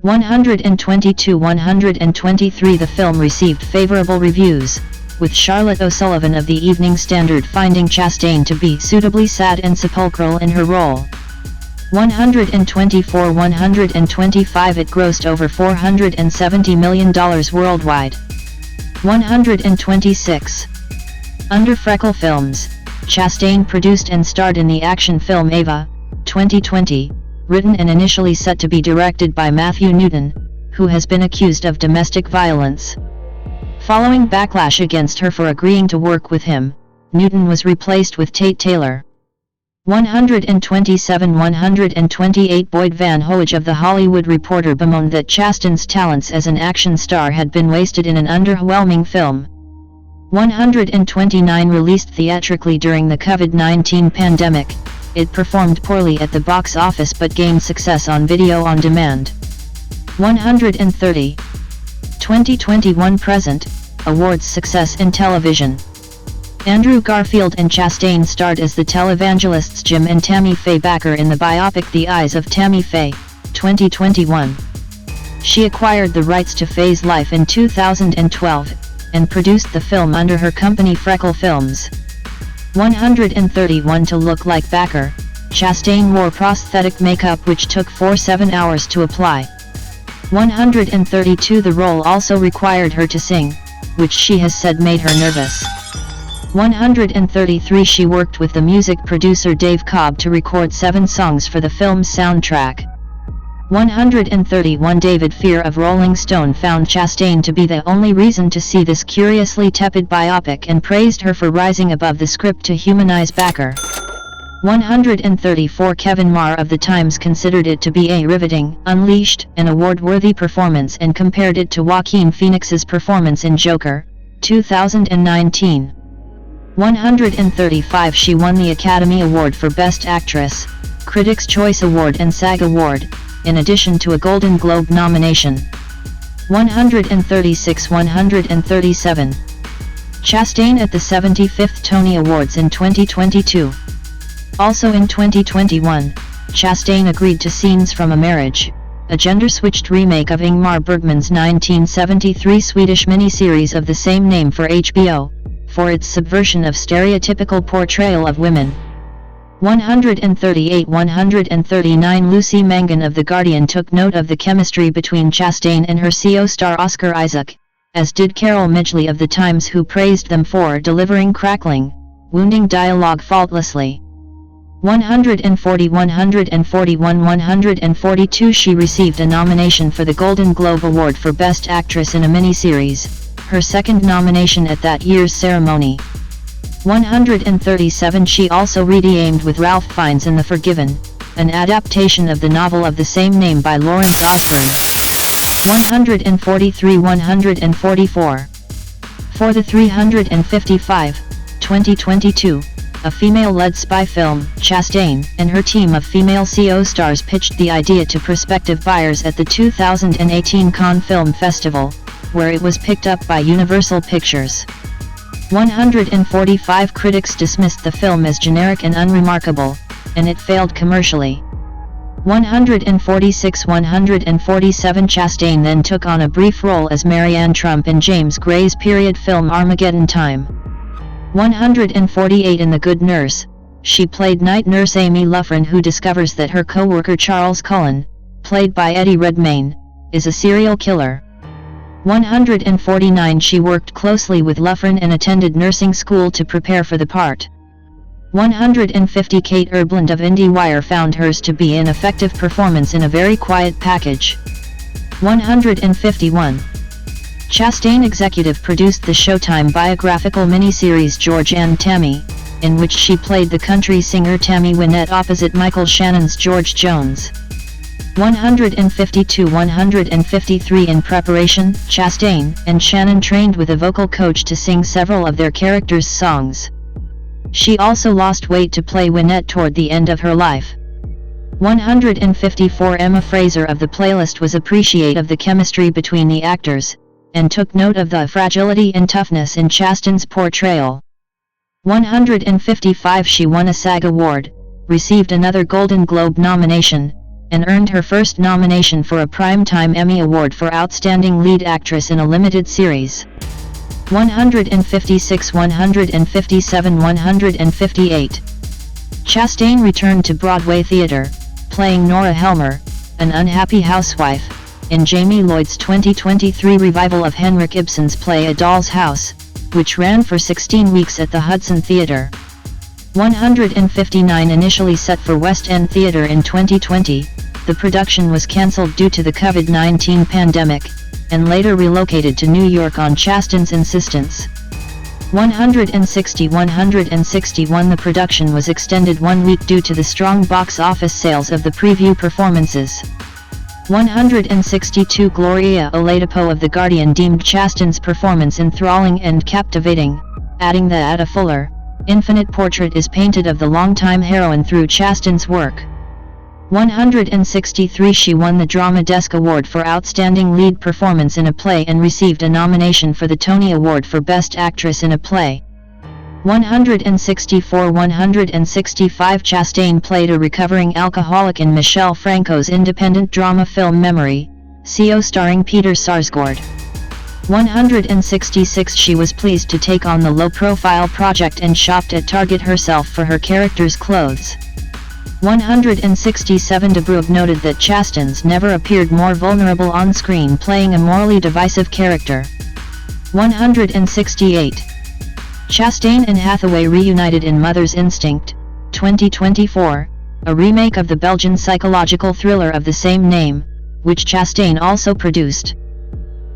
123 The film received favorable reviews, with Charlotte O'Sullivan of the Evening Standard finding Chastain to be suitably sad and sepulchral in her role. 125 It grossed over $470 million worldwide. 126. Under Freckle Films, Chastain produced and starred in the action film Ava, 2020, written and initially set to be directed by Matthew Newton, who has been accused of domestic violence. Following backlash against her for agreeing to work with him, Newton was replaced with Tate Taylor. 128 Boyd Van Hoge of The Hollywood Reporter bemoaned that Chastain's talents as an action star had been wasted in an underwhelming film. 129 Released theatrically during the COVID-19 pandemic, it performed poorly at the box office but gained success on video on demand. 130. 2021 Present, Awards Success in Television. Andrew Garfield and Chastain starred as the televangelists Jim and Tammy Faye Bakker in the biopic The Eyes of Tammy Faye, 2021. She acquired the rights to Faye's life in 2012, and produced the film under her company Freckle Films. 131 To look like Bakker, Chastain wore prosthetic makeup which took 7 hours to apply. 132 The role also required her to sing, which she has said made her nervous. 133 She worked with the music producer Dave Cobb to record 7 songs for the film's soundtrack. 131 David Fear of Rolling Stone found Chastain to be the only reason to see this curiously tepid biopic and praised her for rising above the script to humanize Bakker. 134 Kevin Marr of The Times considered it to be a riveting, unleashed, and award-worthy performance and compared it to Joaquin Phoenix's performance in Joker, 2019. 135 She won the Academy Award for Best Actress, Critics' Choice Award and SAG Award, in addition to a Golden Globe nomination. 136. 137. Chastain at the 75th Tony Awards in 2022. Also in 2021, Chastain agreed to Scenes from a Marriage, a gender-switched remake of Ingmar Bergman's 1973 Swedish miniseries of the same name for HBO, for its subversion of stereotypical portrayal of women. 138. 139. Lucy Mangan of The Guardian took note of the chemistry between Chastain and her CO star Oscar Isaac, as did Carol Midgley of The Times, who praised them for delivering crackling, wounding dialogue faultlessly. 140. 141. 142. She received a nomination for the Golden Globe Award for Best Actress in a Miniseries, her second nomination at that year's ceremony. 137. She also redeemed with Ralph Fiennes in The Forgiven, an adaptation of the novel of the same name by Lawrence Osborne. 143. 144. For the 355, 2022, a female-led spy film, Chastain and her team of female CO stars pitched the idea to prospective buyers at the 2018 Cannes Film Festival, where it was picked up by Universal Pictures. 145. Critics dismissed the film as generic and unremarkable, and it failed commercially. 146. 147. Chastain then took on a brief role as Marianne Trump in James Gray's period film Armageddon Time. 148. In The Good Nurse, she played night nurse Amy Luffren, who discovers that her co-worker Charles Cullen, played by Eddie Redmayne, is a serial killer. 149. She worked closely with Luffren and attended nursing school to prepare for the part. 150. Kate Erbland of IndieWire found hers to be an effective performance in A Very Quiet Package. 151. Chastain executive produced the Showtime biographical miniseries George and Tammy, in which she played the country singer Tammy Wynette opposite Michael Shannon's George Jones. 152. 153. In preparation, Chastain and Shannon trained with a vocal coach to sing several of their characters' songs. She also lost weight to play Wynette toward the end of her life. 154. Emma Fraser of The Playlist was appreciative of the chemistry between the actors, and took note of the fragility and toughness in Chastain's portrayal. 155. She won a SAG Award, received another Golden Globe nomination, and earned her first nomination for a Primetime Emmy Award for Outstanding Lead Actress in a Limited Series. 156. 157. 158. Chastain returned to Broadway theater, playing Nora Helmer, an unhappy housewife, in Jamie Lloyd's 2023 revival of Henrik Ibsen's play A Doll's House, which ran for 16 weeks at the Hudson Theatre. 159. Initially set for West End Theatre in 2020, the production was cancelled due to the COVID-19 pandemic, and later relocated to New York on Chastain's insistence. 160. 161. The production was extended 1 week due to the strong box office sales of the preview performances. 162. Gloria Oladipo of The Guardian deemed Chastain's performance enthralling and captivating, adding that a fuller, infinite portrait is painted of the longtime heroine through Chastain's work. 163. She won the Drama Desk Award for Outstanding Lead Performance in a Play and received a nomination for the Tony Award for Best Actress in a Play. 164. 165. Chastain played a recovering alcoholic in Michel Franco's independent drama film Memory, CO starring Peter Sarsgaard. 166. She was pleased to take on the low-profile project and shopped at Target herself for her character's clothes. 167. DeBrugge noted that Chastain's never appeared more vulnerable on screen, playing a morally divisive character. 168. Chastain and Hathaway reunited in Mother's Instinct, 2024, a remake of the Belgian psychological thriller of the same name, which Chastain also produced.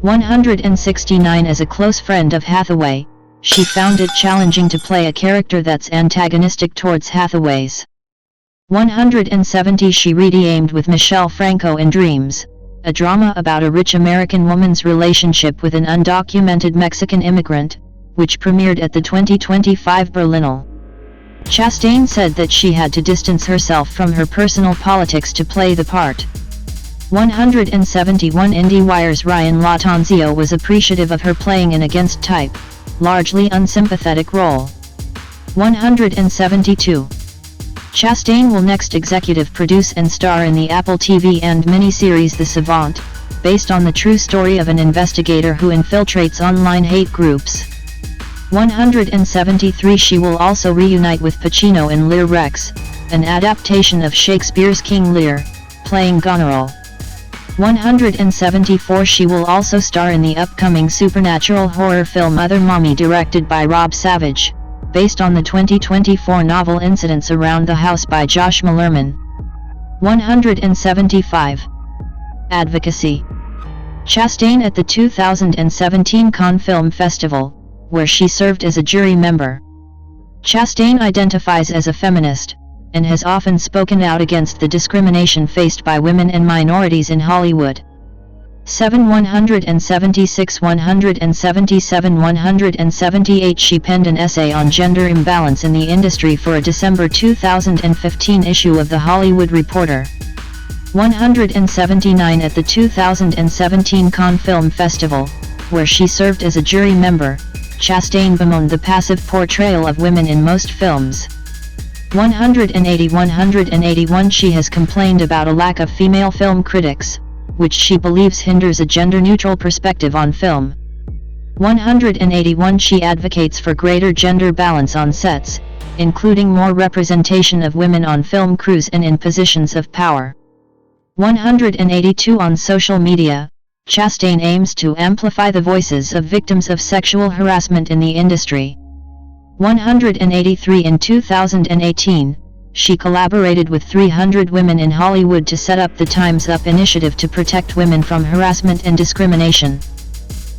169. As a close friend of Hathaway, she found it challenging to play a character that's antagonistic towards Hathaway's. 170. She redeemed with Michel Franco in Dreams, a drama about a rich American woman's relationship with an undocumented Mexican immigrant, which premiered at the 2025 Berlinale. Chastain said that she had to distance herself from her personal politics to play the part. 171 IndieWire's Ryan Latanzio was appreciative of her playing an against-type, largely unsympathetic role. 172. Chastain will next executive produce and star in the Apple TV and miniseries The Savant, based on the true story of an investigator who infiltrates online hate groups. 173. She will also reunite with Pacino in Lear Rex, an adaptation of Shakespeare's King Lear, playing Goneril. 174. She will also star in the upcoming supernatural horror film Other Mommy, directed by Rob Savage, based on the 2024 novel Incidents Around the House by Josh Malerman. 175. Advocacy. Chastain at the 2017 Cannes Film Festival, where she served as a jury member. Chastain identifies as a feminist, and has often spoken out against the discrimination faced by women and minorities in Hollywood. 7. 176. 177. 178. She penned an essay on gender imbalance in the industry for a December 2015 issue of The Hollywood Reporter. 179. At the 2017 Cannes Film Festival, where she served as a jury member, Chastain bemoaned the passive portrayal of women in most films. 180. 181. She has complained about a lack of female film critics, which she believes hinders a gender-neutral perspective on film. 181. She advocates for greater gender balance on sets, including more representation of women on film crews and in positions of power. 182. On social media, Chastain aims to amplify the voices of victims of sexual harassment in the industry. 183. In 2018, she collaborated with 300 women in Hollywood to set up the Time's Up initiative to protect women from harassment and discrimination.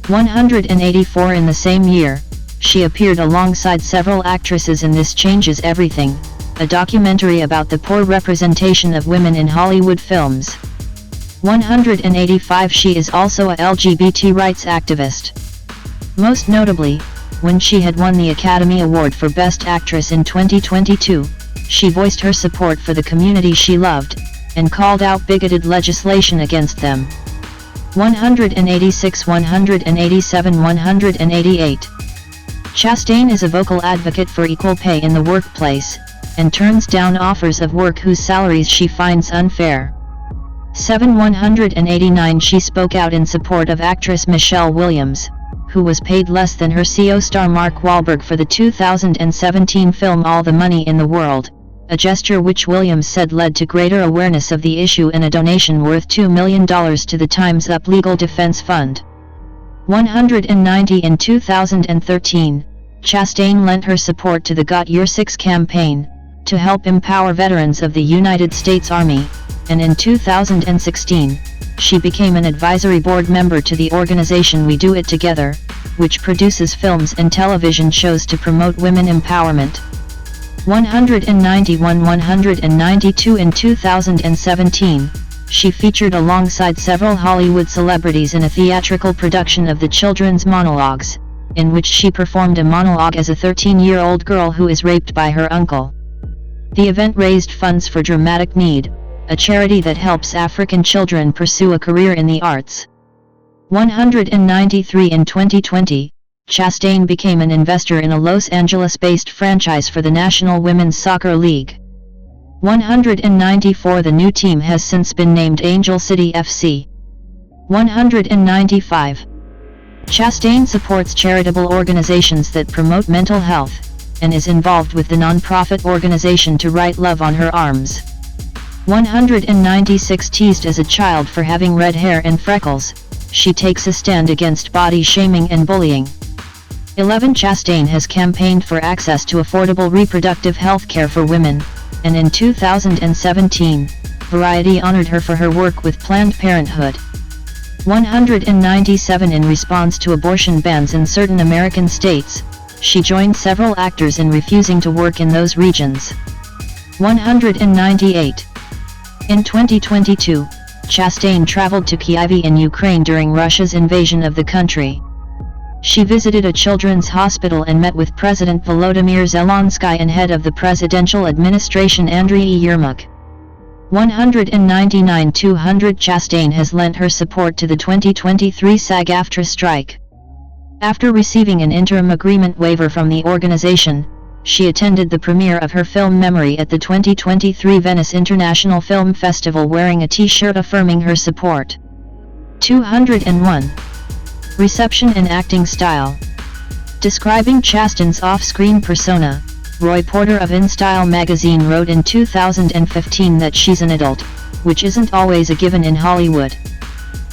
184. In the same year, she appeared alongside several actresses in This Changes Everything, a documentary about the poor representation of women in Hollywood films. 185. She is also a LGBT rights activist. Most notably, when she had won the Academy Award for Best Actress in 2022, she voiced her support for the community she loved, and called out bigoted legislation against them. 186. 187. 188. Chastain is a vocal advocate for equal pay in the workplace, and turns down offers of work whose salaries she finds unfair. 7. 189. She spoke out in support of actress Michelle Williams, who was paid less than her CO star Mark Wahlberg for the 2017 film All the Money in the World, a gesture which Williams said led to greater awareness of the issue and a donation worth $2 million to the Time's Up Legal Defense Fund. 190. In 2013, Chastain lent her support to the Got Your Six campaign, to help empower veterans of the United States Army, and in 2016, she became an advisory board member to the organization We Do It Together, which produces films and television shows to promote women empowerment. 191. 192. In 2017, she featured alongside several Hollywood celebrities in a theatrical production of the Children's Monologues, in which she performed a monologue as a 13-year-old girl who is raped by her uncle. The event raised funds for Dramatic Need, a charity that helps African children pursue a career in the arts. 193. In 2020, Chastain became an investor in a Los Angeles-based franchise for the National Women's Soccer League. 194. The new team has since been named Angel City FC. 195. Chastain supports charitable organizations that promote mental health, and is involved with the non-profit organization To Write Love on Her Arms. 196. Teased as a child for having red hair and freckles, she takes a stand against body shaming and bullying. 11. Chastain has campaigned for access to affordable reproductive health care for women, and in 2017, Variety honored her for her work with Planned Parenthood. 197. In response to abortion bans in certain American states, she joined several actors in refusing to work in those regions. 198. In 2022, Chastain traveled to Kyiv in Ukraine during Russia's invasion of the country. She visited a children's hospital and met with President Volodymyr Zelensky and head of the presidential administration Andriy Yermak. 199 200 Chastain has lent her support to the 2023 SAG-AFTRA strike. After receiving an interim agreement waiver from the organization, she attended the premiere of her film Memory at the 2023 Venice International Film Festival wearing a t-shirt affirming her support. 201. Reception and acting style. Describing Chastain's off-screen persona, Roy Porter of InStyle magazine wrote in 2015 that she's an adult, which isn't always a given in Hollywood.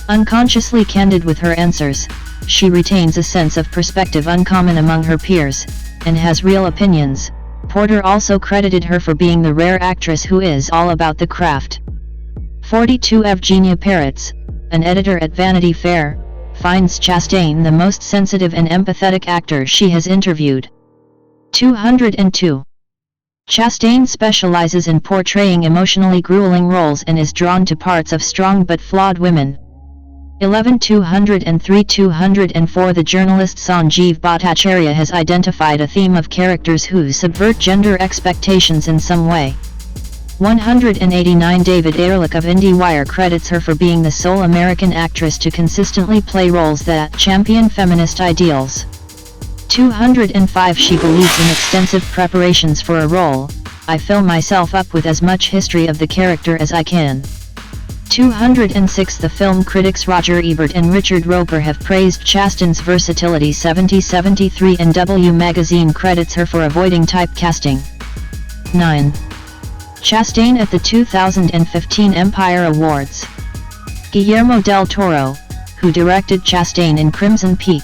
Unconsciously candid with her answers, she retains a sense of perspective uncommon among her peers, and has real opinions. Porter also credited her for being the rare actress who is all about the craft. 42 Evgenia Peretz, an editor at Vanity Fair, finds Chastain the most sensitive and empathetic actor she has interviewed. 202. Chastain specializes in portraying emotionally grueling roles and is drawn to parts of strong but flawed women. 11 203 204 The journalist Sanjeev Bhattacharya has identified a theme of characters who subvert gender expectations in some way. 189 David Ehrlich of IndieWire credits her for being the sole American actress to consistently play roles that champion feminist ideals. 205 She believes in extensive preparations for a role. I fill myself up with as much history of the character as I can. 206 The film critics Roger Ebert and Richard Roeper have praised Chastain's versatility. 73 and W magazine credits her for avoiding typecasting. 9. Chastain at the 2015 Empire Awards. Guillermo del Toro, who directed Chastain in Crimson Peak,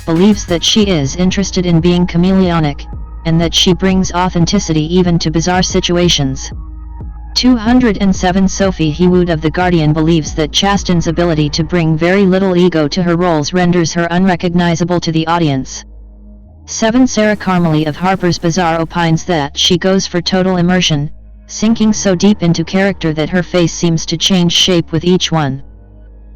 believes that she is interested in being chameleonic, and that she brings authenticity even to bizarre situations. 207 Sophie Hewood of The Guardian believes that Chastain's ability to bring very little ego to her roles renders her unrecognizable to the audience. 7 Sarah Carmely of Harper's Bazaar opines that she goes for total immersion, sinking so deep into character that her face seems to change shape with each one.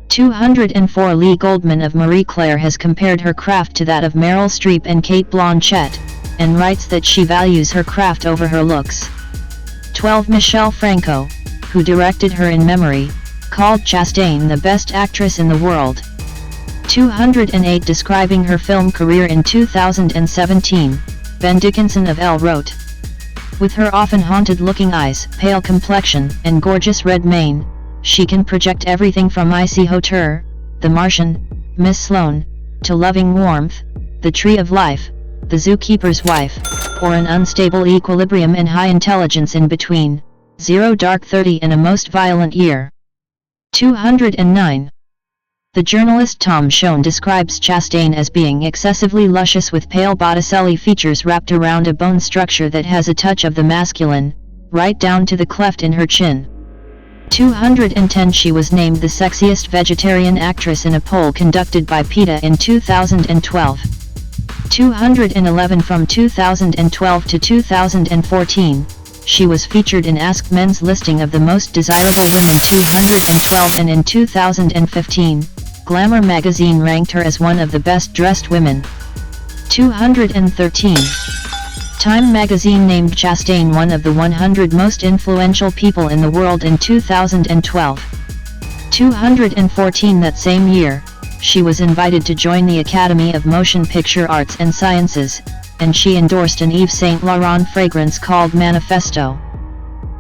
204 Lee Goldman of Marie Claire has compared her craft to that of Meryl Streep and Cate Blanchett, and writes that she values her craft over her looks. 12 Michelle Franco, who directed her in Memory, called Chastain the best actress in the world. 208 Describing her film career in 2017, Ben Dickinson of Elle wrote, with her often haunted-looking eyes, pale complexion, and gorgeous red mane, she can project everything from Icy Hauteur, The Martian, Miss Sloane, to Loving Warmth, The Tree of Life, The Zookeeper's Wife, or an unstable equilibrium and high intelligence in between, 0 Dark 30 and A Most Violent Year. 209. The journalist Tom Schoen describes Chastain as being excessively luscious with pale Botticelli features wrapped around a bone structure that has a touch of the masculine, right down to the cleft in her chin. 210 She was named the sexiest vegetarian actress in a poll conducted by PETA in 2012. 211 From 2012 to 2014, she was featured in Ask Men's listing of the most desirable women 212, and in 2015, Glamour magazine ranked her as one of the best-dressed women. 213. Time magazine named Chastain one of the 100 most influential people in the world in 2012. 214 That same year, she was invited to join the Academy of Motion Picture Arts and Sciences, and she endorsed an Yves Saint Laurent fragrance called Manifesto.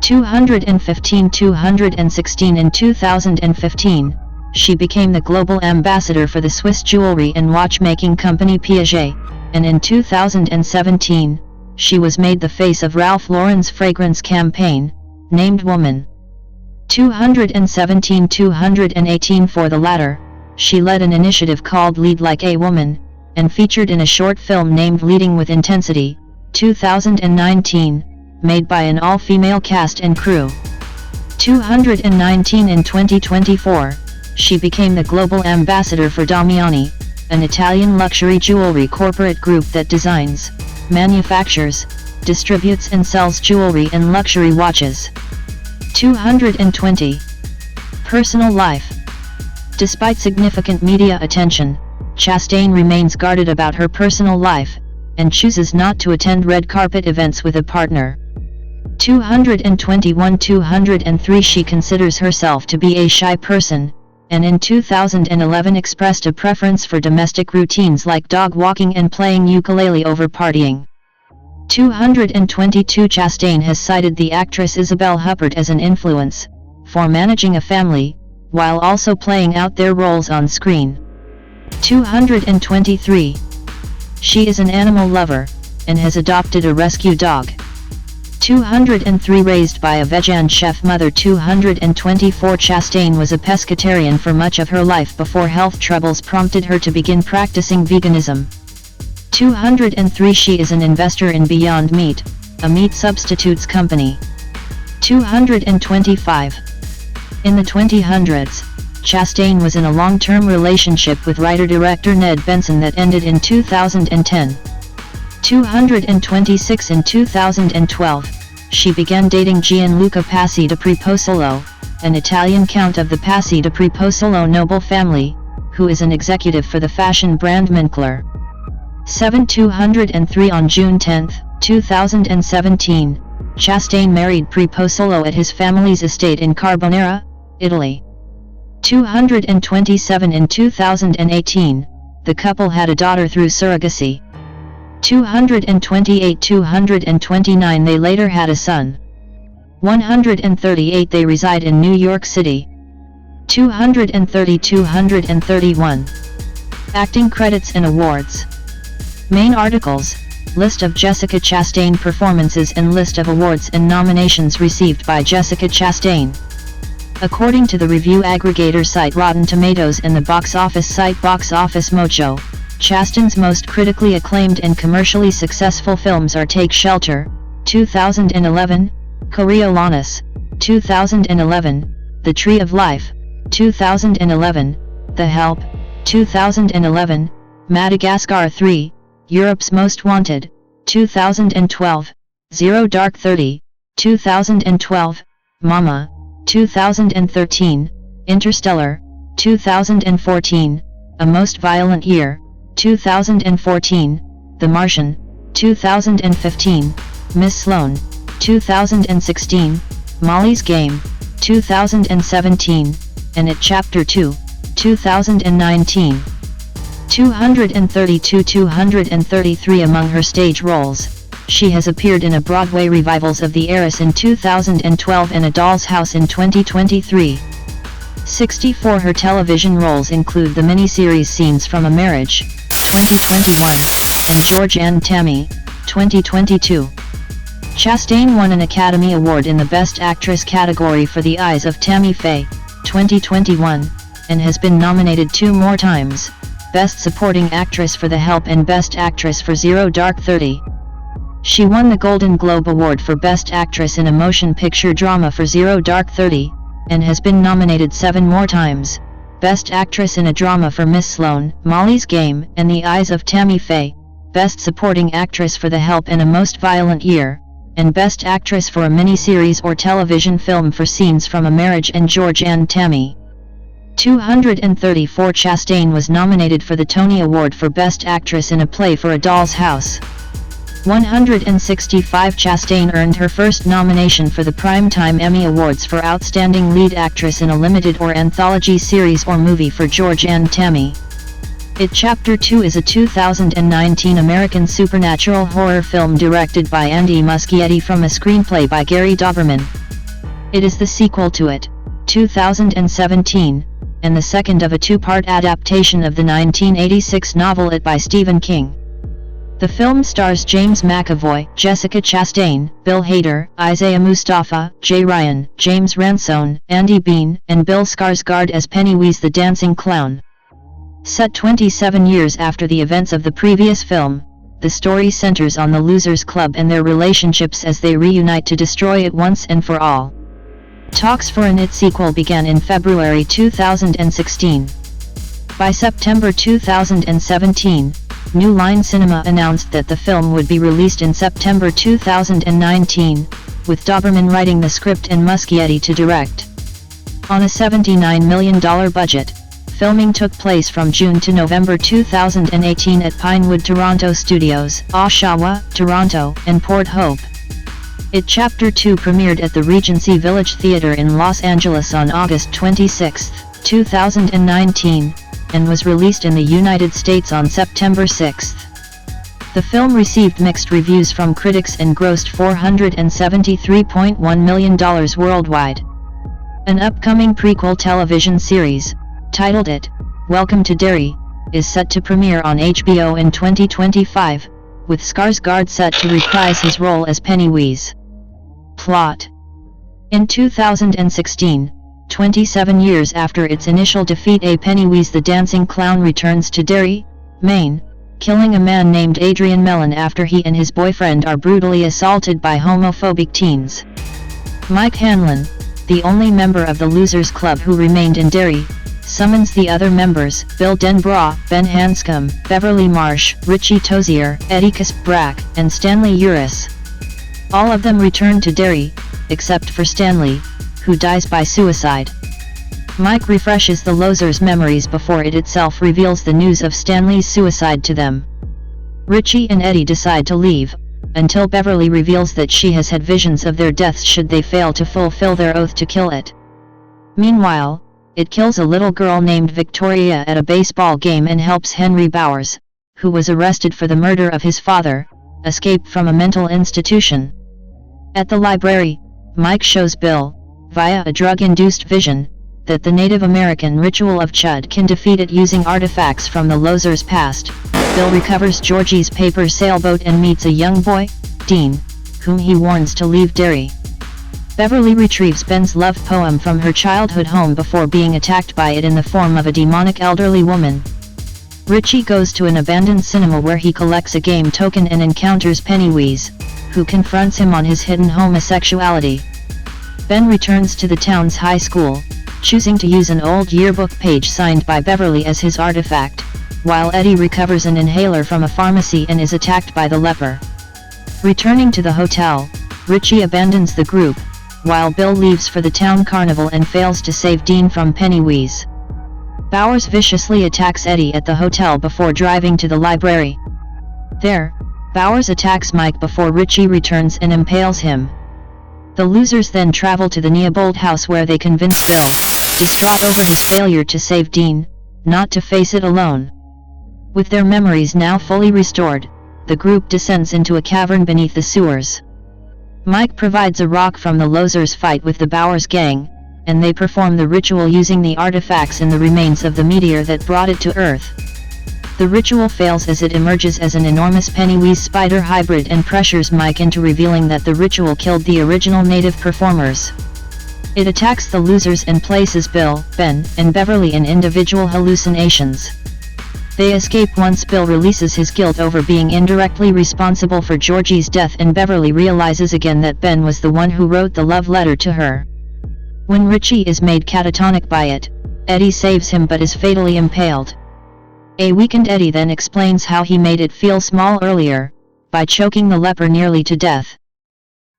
215 216 In 2015, she became the global ambassador for the Swiss jewelry and watchmaking company Piaget, and in 2017, she was made the face of Ralph Lauren's fragrance campaign, named Woman. 217 218 For the latter, she led an initiative called Lead Like a Woman, and featured in a short film named Leading with Intensity, 2019, made by an all-female cast and crew. 219 In 2024, she became the global ambassador for Damiani, an Italian luxury jewelry corporate group that designs, manufactures, distributes and sells jewelry and luxury watches. 220. Personal life. Despite significant media attention, Chastain remains guarded about her personal life, and chooses not to attend red carpet events with a partner. 221-203 She considers herself to be a shy person, and in 2011 expressed a preference for domestic routines like dog walking and playing ukulele over partying. 222 Chastain has cited the actress Isabelle Huppert as an influence for managing a family, while also playing out their roles on screen. 223. She is an animal lover, and has adopted a rescue dog. 203 Raised by a vegan chef mother. 224 Chastain was a pescatarian for much of her life before health troubles prompted her to begin practicing veganism. 203 She is an investor in Beyond Meat, a meat substitutes company. 225. In the 2000s, Chastain was in a long-term relationship with writer-director Ned Benson that ended in 2010. 226 In 2012, she began dating Gianluca Passi di Preposolo, an Italian count of the Passi di Preposolo noble family, who is an executive for the fashion brand Moncler. 203 On June 10, 2017, Chastain married Preposolo at his family's estate in Carbonara, Italy. 227 In 2018, the couple had a daughter through surrogacy. 228-229 They later had a son. 138 They reside in New York City. 230-231 Acting credits and awards. Main articles, list of Jessica Chastain performances and list of awards and nominations received by Jessica Chastain. According to the review aggregator site Rotten Tomatoes and the box office site Box Office Mojo, Chastain's most critically acclaimed and commercially successful films are Take Shelter, 2011, Coriolanus, 2011, The Tree of Life, 2011, The Help, 2011, Madagascar 3, Europe's Most Wanted, 2012, Zero Dark 30, 2012, Mama, 2013, Interstellar, 2014, A Most Violent Year, 2014, The Martian, 2015, Miss Sloane, 2016, Molly's Game, 2017, and It Chapter 2, 2019. 232-233 Among her stage roles, she has appeared in a Broadway revivals of The Heiress in 2012 and A Doll's House in 2023. 64 Her television roles include the miniseries Scenes from a Marriage, 2021, and George and Tammy, 2022. Chastain won an Academy Award in the Best Actress category for The Eyes of Tammy Faye, 2021, and has been nominated 2 more times, Best Supporting Actress for The Help and Best Actress for Zero Dark 30. She won the Golden Globe Award for Best Actress in a Motion Picture Drama for Zero Dark 30, and has been nominated 7 more times, Best Actress in a Drama for Miss Sloane, Molly's Game, and The Eyes of Tammy Faye, Best Supporting Actress for The Help and A Most Violent Year, and Best Actress for a Miniseries or Television Film for Scenes from a Marriage and George and Tammy. 234 Chastain was nominated for the Tony Award for Best Actress in a Play for A Doll's House. 165 Chastain earned her first nomination for the Primetime Emmy Awards for Outstanding Lead Actress in a Limited or Anthology Series or Movie for George and Tammy. It Chapter 2 is a 2019 American supernatural horror film directed by Andy Muschietti from a screenplay by Gary Dauberman. It is the sequel to It, 2017, and the second of a 2-part adaptation of the 1986 novel It by Stephen King. The film stars James McAvoy, Jessica Chastain, Bill Hader, Isaiah Mustafa, Jay Ryan, James Ransone, Andy Bean, and Bill Skarsgård as Pennywise the Dancing Clown. Set 27 years after the events of the previous film, the story centers on the Losers Club and their relationships as they reunite to destroy it once and for all. Talks for an It sequel began in February 2016. By September 2017, New Line Cinema announced that the film would be released in September 2019, with Dauberman writing the script and Muschietti to direct. On a $79 million budget, filming took place from June to November 2018 at Pinewood Toronto Studios, Oshawa, Toronto, and Port Hope. It Chapter 2 premiered at the Regency Village Theater in Los Angeles on August 26, 2019, and was released in the United States on September 6. The film received mixed reviews from critics and grossed $473.1 million worldwide. An upcoming prequel television series, titled It, Welcome to Derry, is set to premiere on HBO in 2025, with Skarsgård set to reprise his role as Pennywise. Plot. In 2016, 27 years after its initial defeat, Pennywise the Dancing Clown returns to Derry, Maine, killing a man named Adrian Mellon after he and his boyfriend are brutally assaulted by homophobic teens. Mike Hanlon, the only member of the Losers Club who remained in Derry, summons the other members, Bill Denbrough, Ben Hanscom, Beverly Marsh, Richie Tozier, Eddie Kaspbrak, and Stanley Uris. All of them return to Derry, except for Stanley, who dies by suicide. Mike refreshes the Losers' memories before it itself reveals the news of Stanley's suicide to them. Richie and Eddie decide to leave, until Beverly reveals that she has had visions of their deaths should they fail to fulfill their oath to kill it. Meanwhile, it kills a little girl named Victoria at a baseball game and helps Henry Bowers, who was arrested for the murder of his father, escape from a mental institution. At the library, Mike shows Bill, via a drug-induced vision, that the Native American ritual of Chud can defeat it using artifacts from the Losers' past. Bill recovers Georgie's paper sailboat and meets a young boy, Dean, whom he warns to leave Derry. Beverly retrieves Ben's love poem from her childhood home before being attacked by it in the form of a demonic elderly woman. Richie goes to an abandoned cinema where he collects a game token and encounters Pennywise, who confronts him on his hidden homosexuality. Ben returns to the town's high school, choosing to use an old yearbook page signed by Beverly as his artifact, while Eddie recovers an inhaler from a pharmacy and is attacked by the leper. Returning to the hotel, Richie abandons the group, while Bill leaves for the town carnival and fails to save Dean from Pennywise. Bowers viciously attacks Eddie at the hotel before driving to the library. There, Bowers attacks Mike before Richie returns and impales him. The Losers then travel to the Neibold house where they convince Bill, distraught over his failure to save Dean, not to face it alone. With their memories now fully restored, the group descends into a cavern beneath the sewers. Mike provides a rock from the Losers' fight with the Bowers gang, and they perform the ritual using the artifacts in the remains of the meteor that brought it to Earth. The ritual fails as it emerges as an enormous Pennywise spider hybrid and pressures Mike into revealing that the ritual killed the original native performers. It attacks the Losers and places Bill, Ben, and Beverly in individual hallucinations. They escape once Bill releases his guilt over being indirectly responsible for Georgie's death, and Beverly realizes again that Ben was the one who wrote the love letter to her. When Richie is made catatonic by it, Eddie saves him but is fatally impaled. A weakened Eddie then explains how he made it feel small earlier, by choking the leper nearly to death.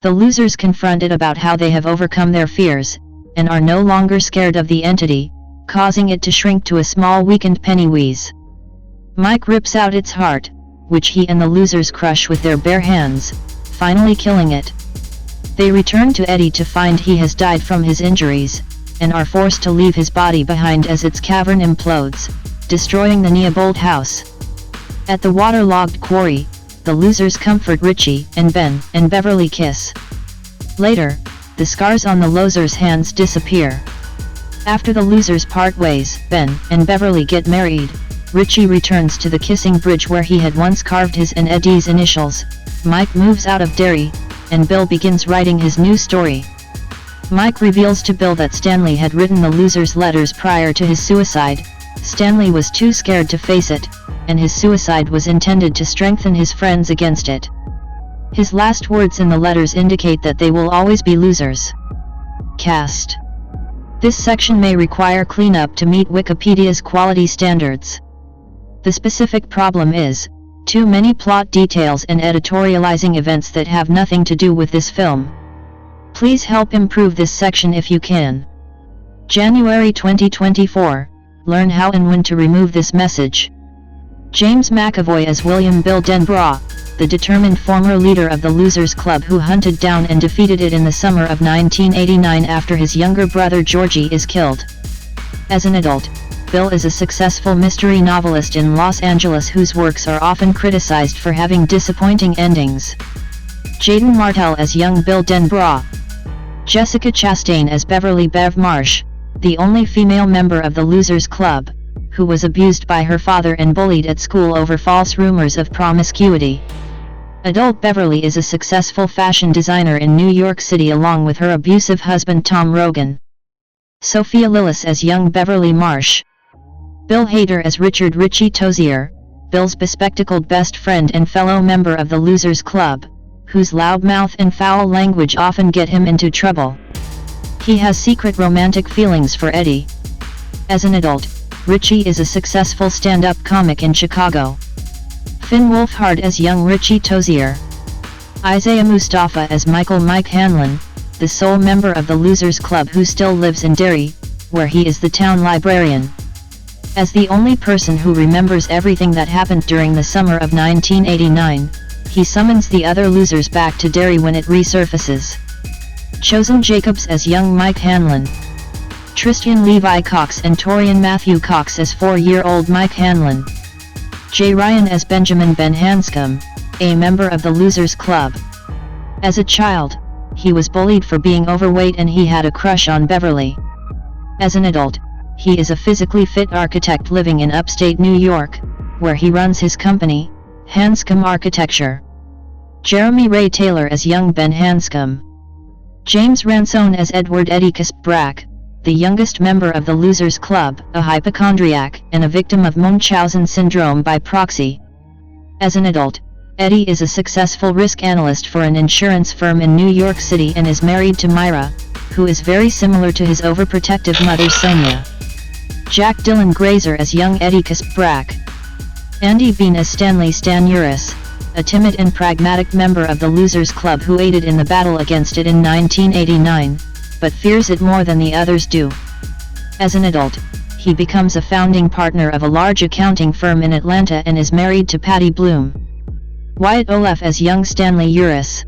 The Losers confront it about how they have overcome their fears, and are no longer scared of the entity, causing it to shrink to a small weakened Pennywise. Mike rips out its heart, which he and the Losers crush with their bare hands, finally killing it. They return to Eddie to find he has died from his injuries, and are forced to leave his body behind as its cavern implodes, destroying the Neibold house. At the waterlogged quarry, the Losers comfort Richie and Ben, and Beverly kiss. Later, the scars on the Losers' hands disappear. After the Losers part ways, Ben and Beverly get married. Richie returns to the kissing bridge where he had once carved his and Eddie's initials. Mike moves out of Derry, and Bill begins writing his new story. Mike reveals to Bill that Stanley had written the Losers' letters prior to his suicide. Stanley was too scared to face it, and his suicide was intended to strengthen his friends against it. His last words in the letters indicate that they will always be losers. Cast. This section may require cleanup to meet Wikipedia's quality standards. The specific problem is, too many plot details and editorializing events that have nothing to do with this film. Please help improve this section if you can. January 2024, learn how and when to remove this message. James McAvoy as William Bill Denbrough, the determined former leader of the Losers Club who hunted down and defeated it in the summer of 1989 after his younger brother Georgie is killed. As an adult, Bill is a successful mystery novelist in Los Angeles whose works are often criticized for having disappointing endings. Jaden Martell as young Bill Denbrough. Jessica Chastain as Beverly Bev Marsh, the only female member of the Losers Club, who was abused by her father and bullied at school over false rumors of promiscuity. Adult Beverly is a successful fashion designer in New York City along with her abusive husband Tom Rogan. Sophia Lillis as young Beverly Marsh. Bill Hader as Richard Richie Tozier, Bill's bespectacled best friend and fellow member of the Losers Club, whose loud mouth and foul language often get him into trouble. He has secret romantic feelings for Eddie. As an adult, Richie is a successful stand-up comic in Chicago. Finn Wolfhard as young Richie Tozier. Isaiah Mustafa as Michael Mike Hanlon, the sole member of the Losers Club who still lives in Derry, where he is the town librarian. As the only person who remembers everything that happened during the summer of 1989, he summons the other losers back to Derry when it resurfaces. Chosen Jacobs as young Mike Hanlon. Tristan Levi Cox and Torian Matthew Cox as 4-year-old Mike Hanlon. Jay Ryan as Benjamin Ben Hanscom, a member of the Losers Club. As a child, he was bullied for being overweight and he had a crush on Beverly. As an adult, he is a physically fit architect living in upstate New York, where he runs his company, Hanscom Architecture. Jeremy Ray Taylor as young Ben Hanscom. James Ransone as Edward Eddie Kasprack, the youngest member of the Losers Club, a hypochondriac and a victim of Munchausen syndrome by proxy. As an adult, Eddie is a successful risk analyst for an insurance firm in New York City and is married to Myra, who is very similar to his overprotective mother Sonia. Jack Dylan Grazer as young Eddie Kasprack. Andy Bean as Stanley Stan Uris, a timid and pragmatic member of the Losers Club who aided in the battle against it in 1989, but fears it more than the others do. As an adult, he becomes a founding partner of a large accounting firm in Atlanta and is married to Patty Bloom. Wyatt Olaf as young Stanley Uris.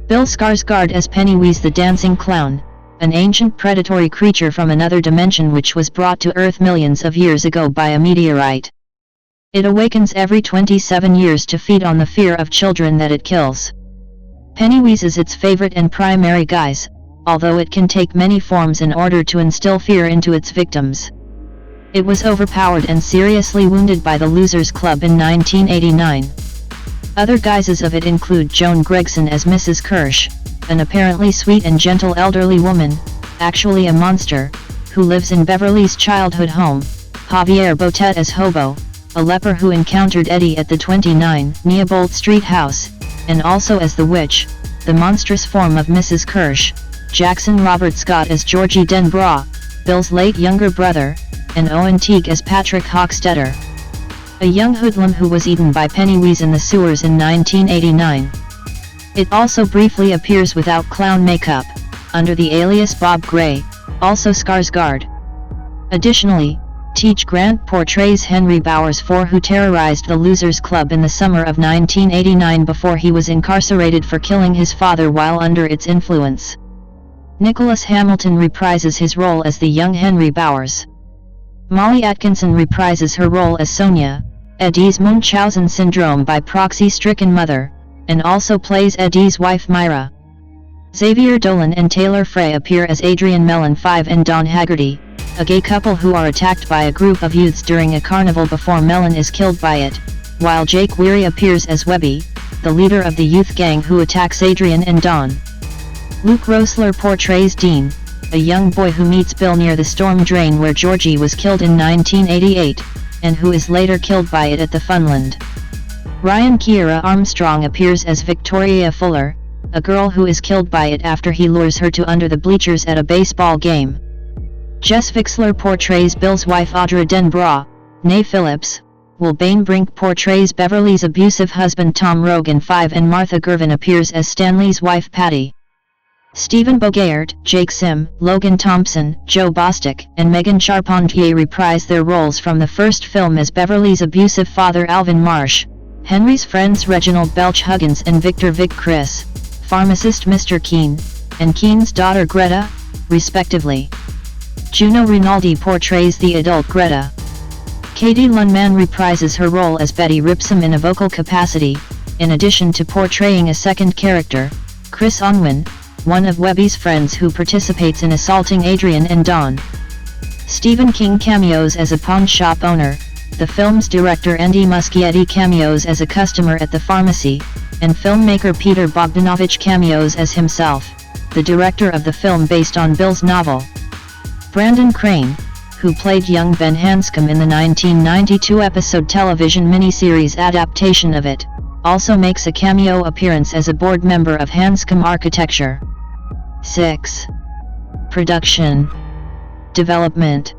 Bill Skarsgård as Pennywise the Dancing Clown, an ancient predatory creature from another dimension which was brought to Earth millions of years ago by a meteorite. It awakens every 27 years to feed on the fear of children that it kills. Pennywise is its favorite and primary guise, although it can take many forms in order to instill fear into its victims. It was overpowered and seriously wounded by the Losers Club in 1989. Other guises of it include Joan Gregson as Mrs. Kirsch, an apparently sweet and gentle elderly woman, actually a monster, who lives in Beverly's childhood home, Javier Botet as Hobo, a leper who encountered Eddie at the 29 Neobolt Street house, and also as the witch, the monstrous form of Mrs. Kirsch, Jackson Robert Scott as Georgie Denbrough, Bill's late younger brother, and Owen Teague as Patrick Hochstetter, a young hoodlum who was eaten by Pennywise in the sewers in 1989. It also briefly appears without clown makeup, under the alias Bob Gray, also Skarsgård. Additionally, Teach Grant portrays Henry Bowers IV, who terrorized the Losers Club in the summer of 1989 before he was incarcerated for killing his father while under its influence. Nicholas Hamilton reprises his role as the young Henry Bowers. Molly Atkinson reprises her role as Sonia, Eddie's Munchausen syndrome by proxy stricken mother, and also plays Eddie's wife Myra. Xavier Dolan and Taylor Frey appear as Adrian Mellon V and Don Haggerty, a gay couple who are attacked by a group of youths during a carnival before Mellon is killed by it, while Jake Weary appears as Webby, the leader of the youth gang who attacks Adrian and Don. Luke Rosler portrays Dean, a young boy who meets Bill near the storm drain where Georgie was killed in 1988, and who is later killed by it at the Funland. Ryan Kiera Armstrong appears as Victoria Fuller, a girl who is killed by it after he lures her to under the bleachers at a baseball game. Jess Fixler portrays Bill's wife Audra Denbrough. Nay Phillips, Will Bainbrink portrays Beverly's abusive husband Tom Rogan V, and Martha Gervin appears as Stanley's wife Patty. Stephen Bogaert, Jake Sim, Logan Thompson, Joe Bostic, and Megan Charpentier reprise their roles from the first film as Beverly's abusive father Alvin Marsh, Henry's friends Reginald Belch Huggins and Victor Vic Chris, pharmacist Mr. Keene, and Keene's daughter Greta, respectively. Juno Rinaldi portrays the adult Greta. Katie Lundman reprises her role as Betty Ripsom in a vocal capacity, in addition to portraying a second character, Chris Onwin, one of Webby's friends who participates in assaulting Adrian and Dawn. Stephen King cameos as a pawn shop owner, the film's director Andy Muschietti cameos as a customer at the pharmacy, and filmmaker Peter Bogdanovich cameos as himself, the director of the film based on Bill's novel. Brandon Crane, who played young Ben Hanscom in the 1992 episode television miniseries adaptation of it, also makes a cameo appearance as a board member of Hanscom Architecture. 6. Production. Development.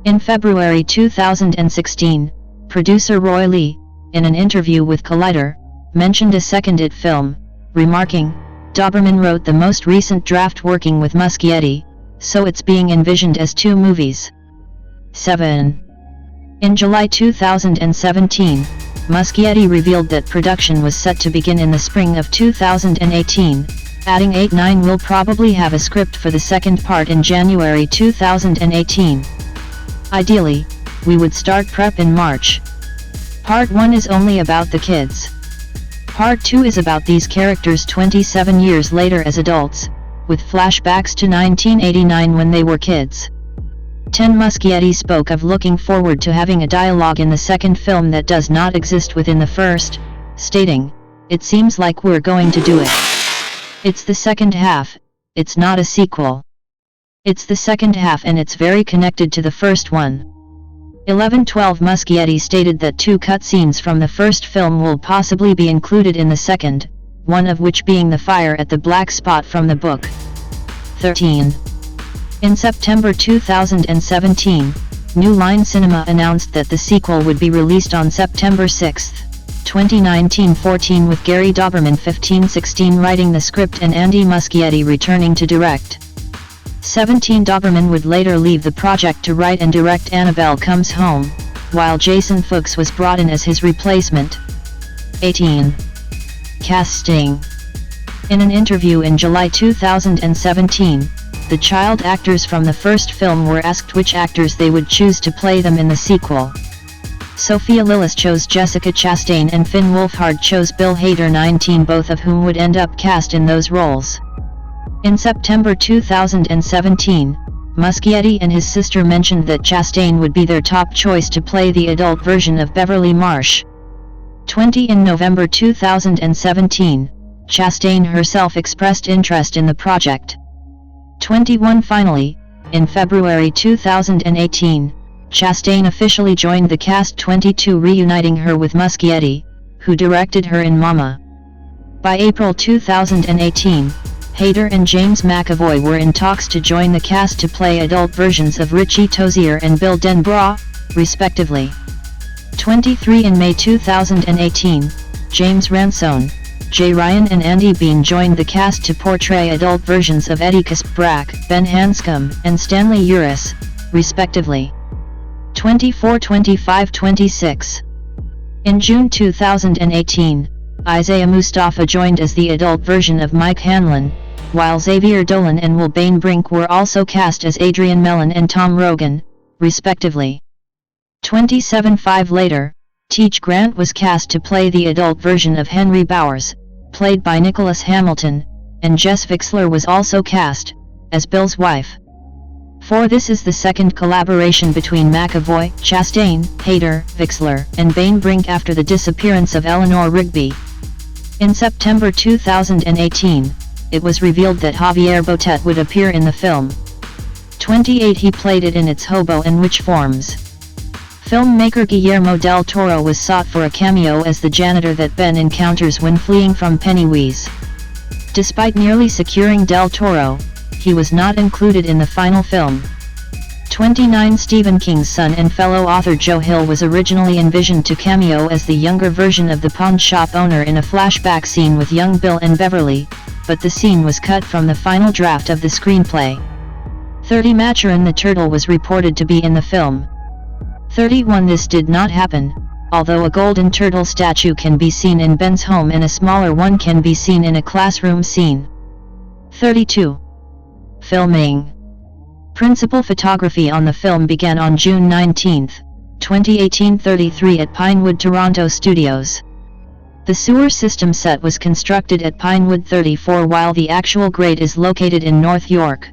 In February 2016, producer Roy Lee, in an interview with Collider, mentioned a second It film, remarking, "Doberman wrote the most recent draft working with Muschietti, so it's being envisioned as 2 movies." 7. In July 2017, Muschietti revealed that production was set to begin in the spring of 2018, adding 8-9 will probably have a script for the second part in January 2018. Ideally, we would start prep in March. Part 1 is only about the kids. Part 2 is about these characters 27 years later as adults, with flashbacks to 1989 when they were kids. 10 Muschietti spoke of looking forward to having a dialogue in the second film that does not exist within the first, stating, "It seems like we're going to do it. It's the second half, it's not a sequel. It's the second half and it's very connected to the first one." 11/12 Muschietti stated that 2 cutscenes from the first film will possibly be included in the second, one of which being the fire at the black spot from the book. 13. In September 2017, New Line Cinema announced that the sequel would be released on September 6, 2019. 14 with Gary Doberman 15-16 writing the script and Andy Muschietti returning to direct. 17 Doberman would later leave the project to write and direct Annabelle Comes Home, while Jason Fuchs was brought in as his replacement. 18. Casting. In an interview in July 2017, the child actors from the first film were asked which actors they would choose to play them in the sequel. Sophia Lillis chose Jessica Chastain and Finn Wolfhard chose Bill Hader, 19, both of whom would end up cast in those roles. In September 2017, Muschietti and his sister mentioned that Chastain would be their top choice to play the adult version of Beverly Marsh. 20 In November 2017, Chastain herself expressed interest in the project. 21 Finally, in February 2018, Chastain officially joined the cast, 22 reuniting her with Muschietti, who directed her in Mama. By April 2018, Hader and James McAvoy were in talks to join the cast to play adult versions of Richie Tozier and Bill Denbrough, respectively. 23 In May 2018, James Ransone, Jay Ryan and Andy Bean joined the cast to portray adult versions of Eddie Kaspbrak, Ben Hanscom, and Stanley Uris, respectively. 24 25 26 In June 2018, Isaiah Mustafa joined as the adult version of Mike Hanlon, while Xavier Dolan and Will Bainbrink were also cast as Adrian Mellon and Tom Rogan, respectively. 27 later, Teach Grant was cast to play the adult version of Henry Bowers, played by Nicholas Hamilton, and Jess Vixler was also cast as Bill's wife. 4 This is the second collaboration between McAvoy, Chastain, Hader, Vixler, and Bainbrink after the disappearance of Eleanor Rigby. In September 2018, it was revealed that Javier Botet would appear in the film. 28 He played it in its hobo and witch forms. Filmmaker Guillermo del Toro was sought for a cameo as the janitor that Ben encounters when fleeing from Pennywise. Despite nearly securing del Toro, he was not included in the final film. 29 Stephen King's son and fellow author Joe Hill was originally envisioned to cameo as the younger version of the pawn shop owner in a flashback scene with young Bill and Beverly, but the scene was cut from the final draft of the screenplay. 30. Maturin the turtle was reported to be in the film. 31. This did not happen, although a golden turtle statue can be seen in Ben's home and a smaller one can be seen in a classroom scene. 32. Filming. Principal photography on the film began on June 19, 2018, 33 at Pinewood Toronto Studios. The sewer system set was constructed at Pinewood 34 while the actual grade is located in North York.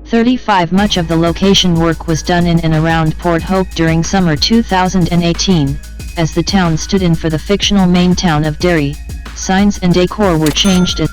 35. Much of the location work was done in and around Port Hope during summer 2018, as the town stood in for the fictional main town of Derry. Signs and decor were changed as